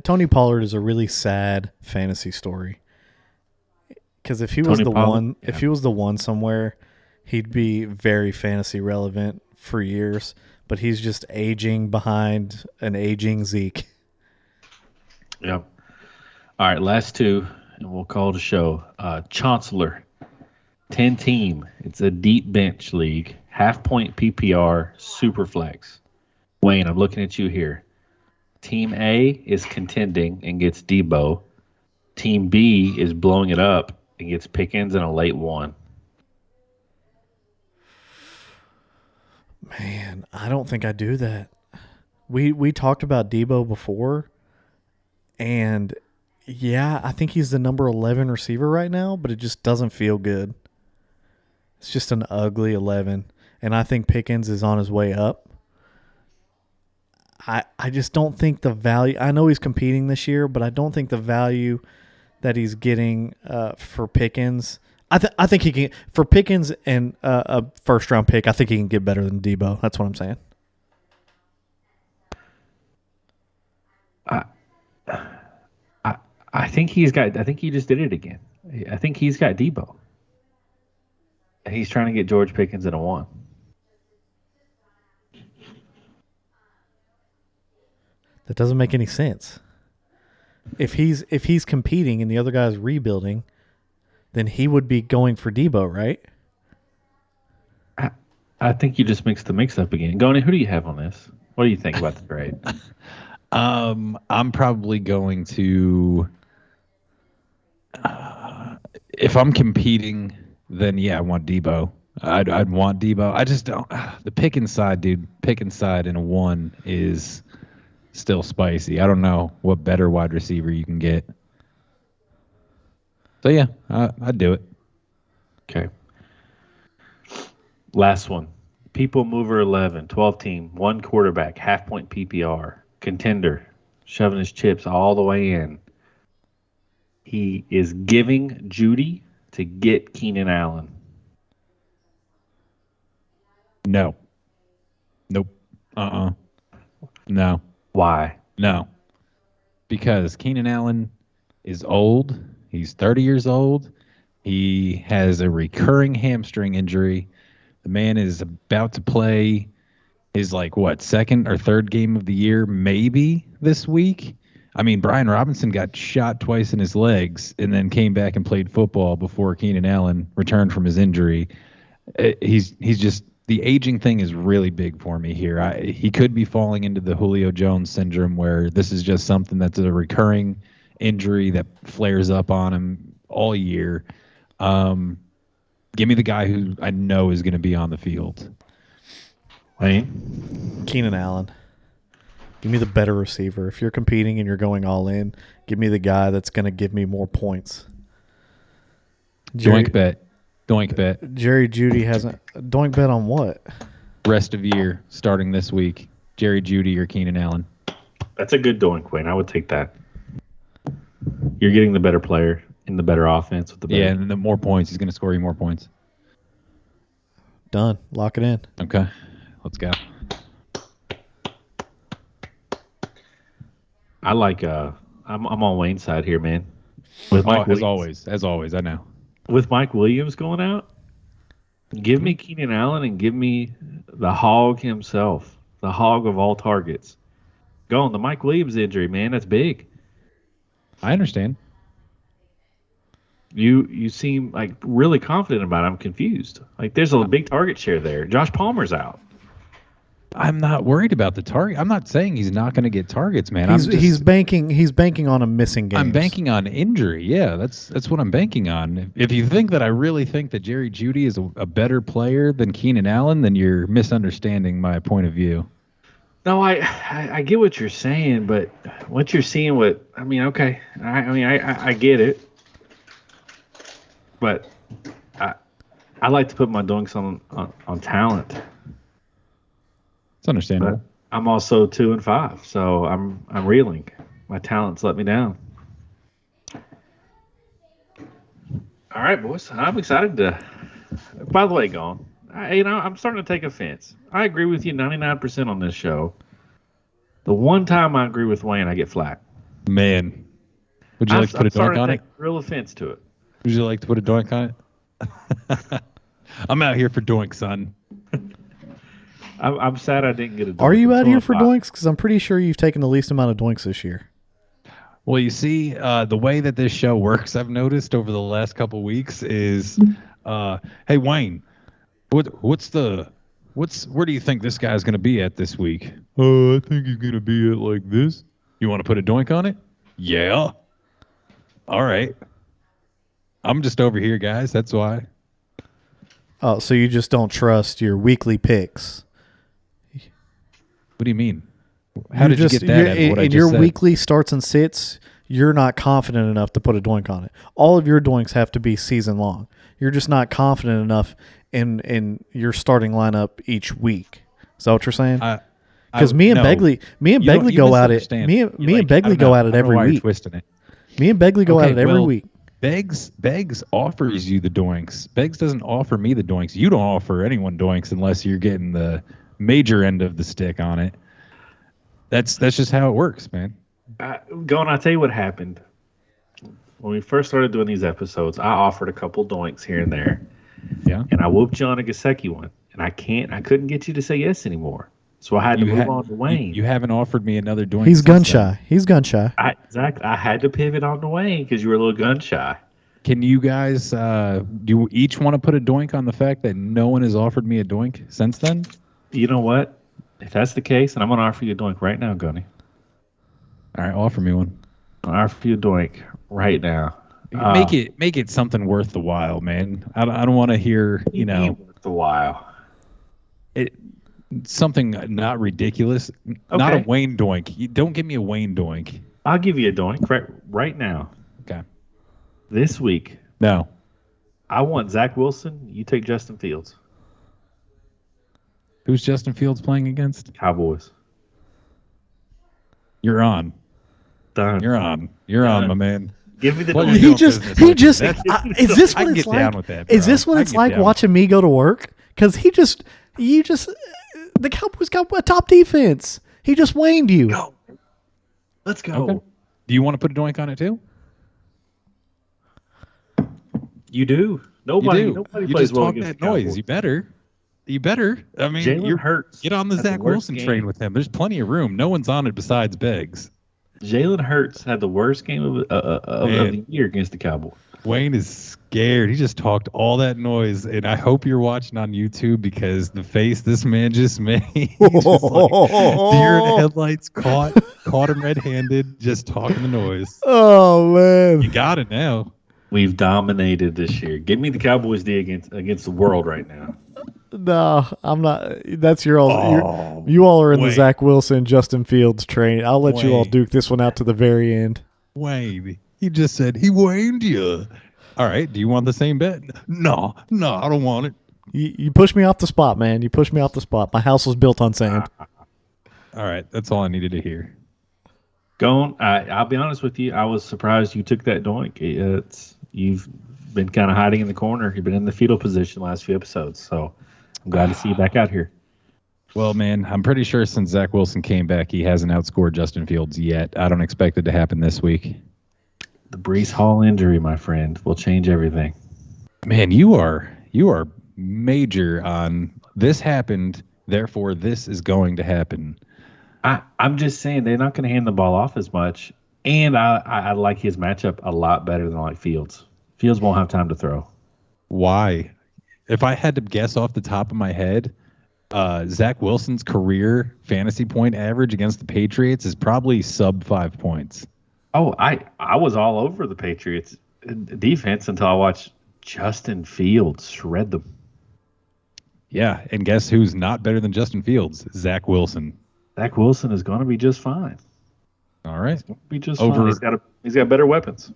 Tony Pollard is a really sad fantasy story. Because if he was if he was the one somewhere, he'd be very fantasy relevant for years. But he's just aging behind an aging Zeke. Yep. All right, last 2, and we'll call it a show. Chancellor, 10-team. It's a deep bench league. Half-point PPR, super flex. Wayne, I'm looking at you here. Team A is contending and gets Debo. Team B is blowing it up and gets Pickens in a late 1. Man, I don't think I do that. We talked about Debo before, and yeah, I think he's the number 11 receiver right now, but it just doesn't feel good. It's just an ugly 11, and I think Pickens is on his way up. I just don't think the value – I know he's competing this year, but I don't think the value that he's getting for Pickens – I think he can – for Pickens and a first-round pick, I think he can get better than Debo. That's what I'm saying. I think he's got – I think he just did it again. I think he's got Debo. He's trying to get George Pickens in a 1. That doesn't make any sense. If he's competing and the other guy's rebuilding, then he would be going for Debo, right? I think you just mixed the mix up again. Goni, who do you have on this? What do you think about the grade? I'm probably going to. If I'm competing, then yeah, I want Debo. I'd want Debo. I just don't. The Pickens side, dude. Pickens side in a 1 is still spicy. I don't know what better wide receiver you can get. So yeah, I'd do it. Okay. Last one. People Mover 11, 12-team, 1 quarterback, half-point PPR, contender, shoving his chips all the way in. He is giving Judy to get Keenan Allen. No. Nope. No. Why? No. Because Keenan Allen is old. He's 30 years old. He has a recurring hamstring injury. The man is about to play his, second or third game of the year, maybe this week. I mean, Brian Robinson got shot twice in his legs and then came back and played football before Keenan Allen returned from his injury. He's just the aging thing is really big for me here. He could be falling into the Julio Jones syndrome where this is just something that's a recurring injury that flares up on him all year. Give me the guy who I know is going to be on the field. Wayne? Keenan Allen. Give me the better receiver. If you're competing and you're going all in, give me the guy that's going to give me more points. Doink bet. Doink bet. Jerry Jeudy hasn't. Doink bet on what? Rest of year starting this week. Jerry Jeudy or Keenan Allen. That's a good doink, Wayne. I would take that. You're getting the better player in the better offense with the better. Yeah, and the more points, he's going to score you more points. Done. Lock it in. Okay, let's go. I like. I'm on Wayne's side here, man. With Mike as always, I know. With Mike Williams going out, give me Keenan Allen and give me the hog himself, the hog of all targets. Go on the Mike Williams injury, man. That's big. I understand. You seem like really confident about it. I'm confused. Like there's a big target share there. Josh Palmer's out. I'm not worried about the target. I'm not saying he's not going to get targets, man. He's banking on a missing game. I'm banking on injury. Yeah, that's what I'm banking on. If you think that I really think that Jerry Jeudy is a better player than Keenan Allen, then you're misunderstanding my point of view. No, I get what you're saying, but what you're seeing, okay, I get it, but I like to put my doinks on talent, It's understandable. but I'm also 2-5, so I'm reeling. My talents let me down. All right, boys, I'm excited to. By the way, Gone, I'm starting to take offense. I agree with you 99% on this show. The one time I agree with Wayne, I get flack. Man, would you like to put a doink on it? Real offense to it. Would you like to put a doink on it? I'm out here for doink, son. I'm sad I didn't get a doink. Are you out here for doinks? Because I'm pretty sure you've taken the least amount of doinks this year. Well, you see, the way that this show works, I've noticed over the last couple of weeks is, hey Wayne, where do you think this guy's gonna be at this week? I think he's gonna be at like this. You want to put a doink on it? Yeah. All right. I'm just over here, guys. That's why. Oh, so you just don't trust your weekly picks? What do you mean? How did you get that out of what I just said? Weekly starts and sits, you're not confident enough to put a doink on it. All of your doinks have to be season long. You're just not confident enough in your starting lineup each week. Is that what you're saying? Because me and Begley go at it. Me and Begley go at it every week. Twisting it. Me and Begley go at it every week. Beggs offers you the doinks. Beggs doesn't offer me the doinks. You don't offer anyone doinks unless you're getting the major end of the stick on it. That's just how it works, man. I'll tell you what happened. When we first started doing these episodes, I offered a couple doinks here and there. Yeah. And I whooped you on a Gasecki one. And I couldn't get you to say yes anymore. So I had to move on to Wayne. You haven't offered me another doink. He's gun shy. He's gun shy. Exactly. I had to pivot on to Wayne because you were a little gun shy. Can you guys do you each want to put a doink on the fact that no one has offered me a doink since then? You know what? If that's the case, and I'm going to offer you a doink right now, Gunny. All right, offer me one. I'll offer you a doink right now. Make it something worth the while, man. I don't want to hear, worth the while. Something not ridiculous. Okay. Not a Wayne doink. Don't give me a Wayne doink. I'll give you a doink right now. Okay. This week. No. I want Zach Wilson. You take Justin Fields. Who's Justin Fields playing against? Cowboys. You're on. Done. You're on. You're on, my man. Give me the. Is this what it's like? Is this what it's like watching me go to work? Because the Cowboys got a top defense. He just waned you. Go. Let's go. Okay. Do you want to put a doink on it too? You do. Nobody you plays just well talk against that noise. Cowboys. You better. I mean, Jalen Hurts. Get on the Zach Wilson train with him. There's plenty of room. No one's on it besides Beggs. Jalen Hurts had the worst game of the year against the Cowboys. Wayne is scared. He just talked all that noise, and I hope you're watching on YouTube because the face this man just made, he's just like deer in the headlights, caught him red-handed, just talking the noise. Oh man, you got it now. We've dominated this year. Give me the Cowboys D against the world right now. No, I'm not. That's your all. You all are in the Zach Wilson, Justin Fields train. I'll let you all duke this one out to the very end. Wayne, he just said he waned you. All right, do you want the same bet? No, I don't want it. You pushed me off the spot, man. You pushed me off the spot. My house was built on sand. All right, that's all I needed to hear. I'll be honest with you. I was surprised you took that doink. You've been kind of hiding in the corner. You've been in the fetal position the last few episodes, so I'm glad to see you back out here. Well, man, I'm pretty sure since Zach Wilson came back, he hasn't outscored Justin Fields yet. I don't expect it to happen this week. The Breece Hall injury, my friend, will change everything. Man, you are major on this happened, therefore this is going to happen. I'm just saying they're not going to hand the ball off as much, and I like his matchup a lot better than I like Fields. Fields won't have time to throw. Why? If I had to guess off the top of my head, Zach Wilson's career fantasy point average against the Patriots is probably sub 5 points. Oh, I was all over the Patriots defense until I watched Justin Fields shred them. Yeah, and guess who's not better than Justin Fields? Zach Wilson. Zach Wilson is going to be just fine. All right. He's going to be just fine. He's got better weapons.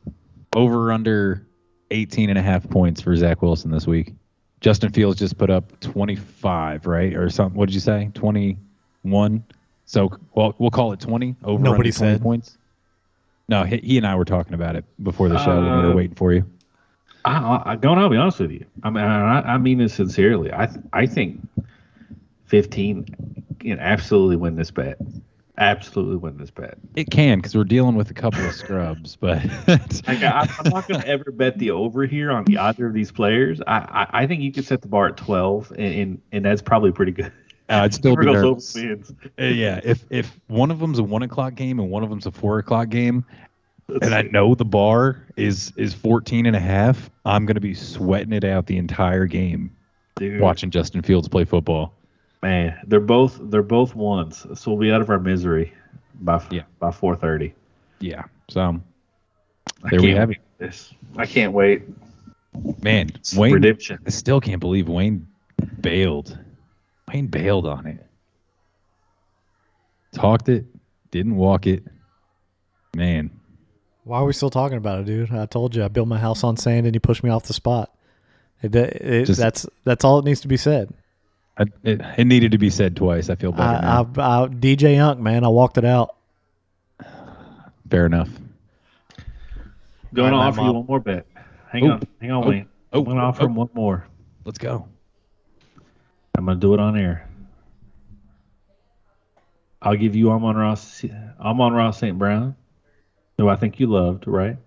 Over under 18.5 points for Zach Wilson this week. Justin Fields just put up 25, right? Or something. What did you say? 21? So, well, we'll call it 20. Over Nobody under 20 said. points. No, he and I were talking about it before the show when we were waiting for you. I'll be honest with you. I mean this sincerely. I think 15 can absolutely win this bet. Absolutely win this bet. It can, because we're dealing with a couple of scrubs, but I'm not going to ever bet the over here on either of these players. I think you could set the bar at 12, and that's probably pretty good. I'd still be nervous. Wins. Yeah, if one of them's a 1 o'clock game and one of them's a 4 o'clock game, and I know the bar is 14.5, I'm going to be sweating it out the entire game. Dude. Watching Justin Fields play football. Man, they're both ones, so we'll be out of our misery by 4:30. Yeah, so there we have it. I can't wait. Man, Wayne, redemption. I still can't believe Wayne bailed. Wayne bailed on it. Talked it, didn't walk it. Man. Why are we still talking about it, dude? I told you I built my house on sand and you pushed me off the spot. That's all it needs to be said. It needed to be said twice. I feel better now. DJ Young, man, I walked it out. Fair enough. Going to offer you one more bet. Hang on, Wayne. I'm going to offer him one more. Let's go. I'm going to do it on air. I'll give you Amon-Ra St. Brown, who I think you loved, right?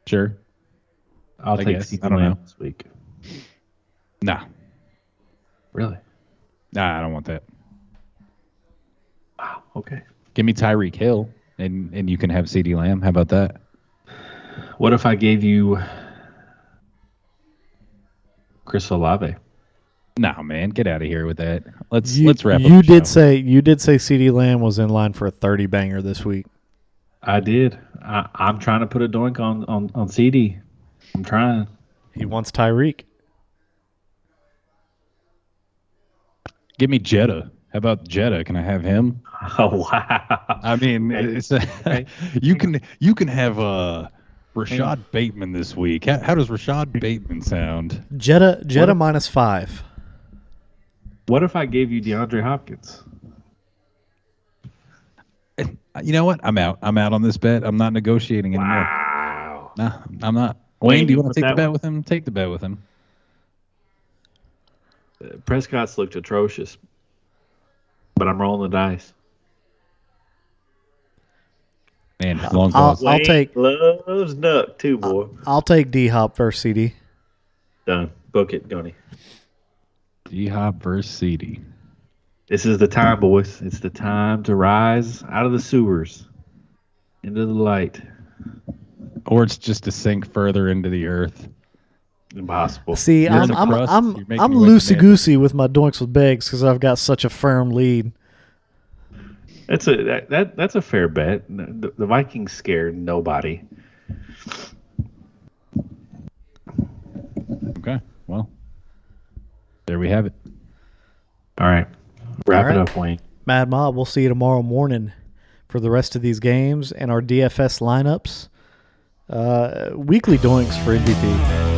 Sure. I'll take CeeDee Lamb this week. Nah. Really? Nah, I don't want that. Wow. Okay. Give me Tyreek Hill, and you can have CeeDee Lamb. How about that? What if I gave you Chris Olave? Nah, man, get out of here with that. Let's wrap up. You did say CeeDee Lamb was in line for a 30 banger this week. I did. I'm trying to put a doink on CD. I'm trying. He wants Tyreek. Give me Jetta. How about Jetta? Can I have him? Oh wow! I mean, it's you can have Rashad Bateman this week. How does Rashad Bateman sound? Jetta -5. What if I gave you DeAndre Hopkins? You know what? I'm out. I'm out on this bet. I'm not negotiating anymore. Wow. No, I'm not. Wayne, do you want to take the bet with him? Take the bet with him. Prescott's looked atrocious, but I'm rolling the dice. Man, long balls. I'll take loves Nuck too, boy. I'll take D-Hop versus CD. Done. Book it, Goni. D-Hop versus CD. This is the time, boys. It's the time to rise out of the sewers into the light. Or it's just to sink further into the earth. Impossible. See, I'm loosey goosey with my doinks with Beggs because I've got such a firm lead. That's a fair bet. The Vikings scared nobody. Okay, well, there we have it. All right, wrap it up, Wayne. Mad Mob, we'll see you tomorrow morning for the rest of these games and our DFS lineups. Weekly doinks for MVP.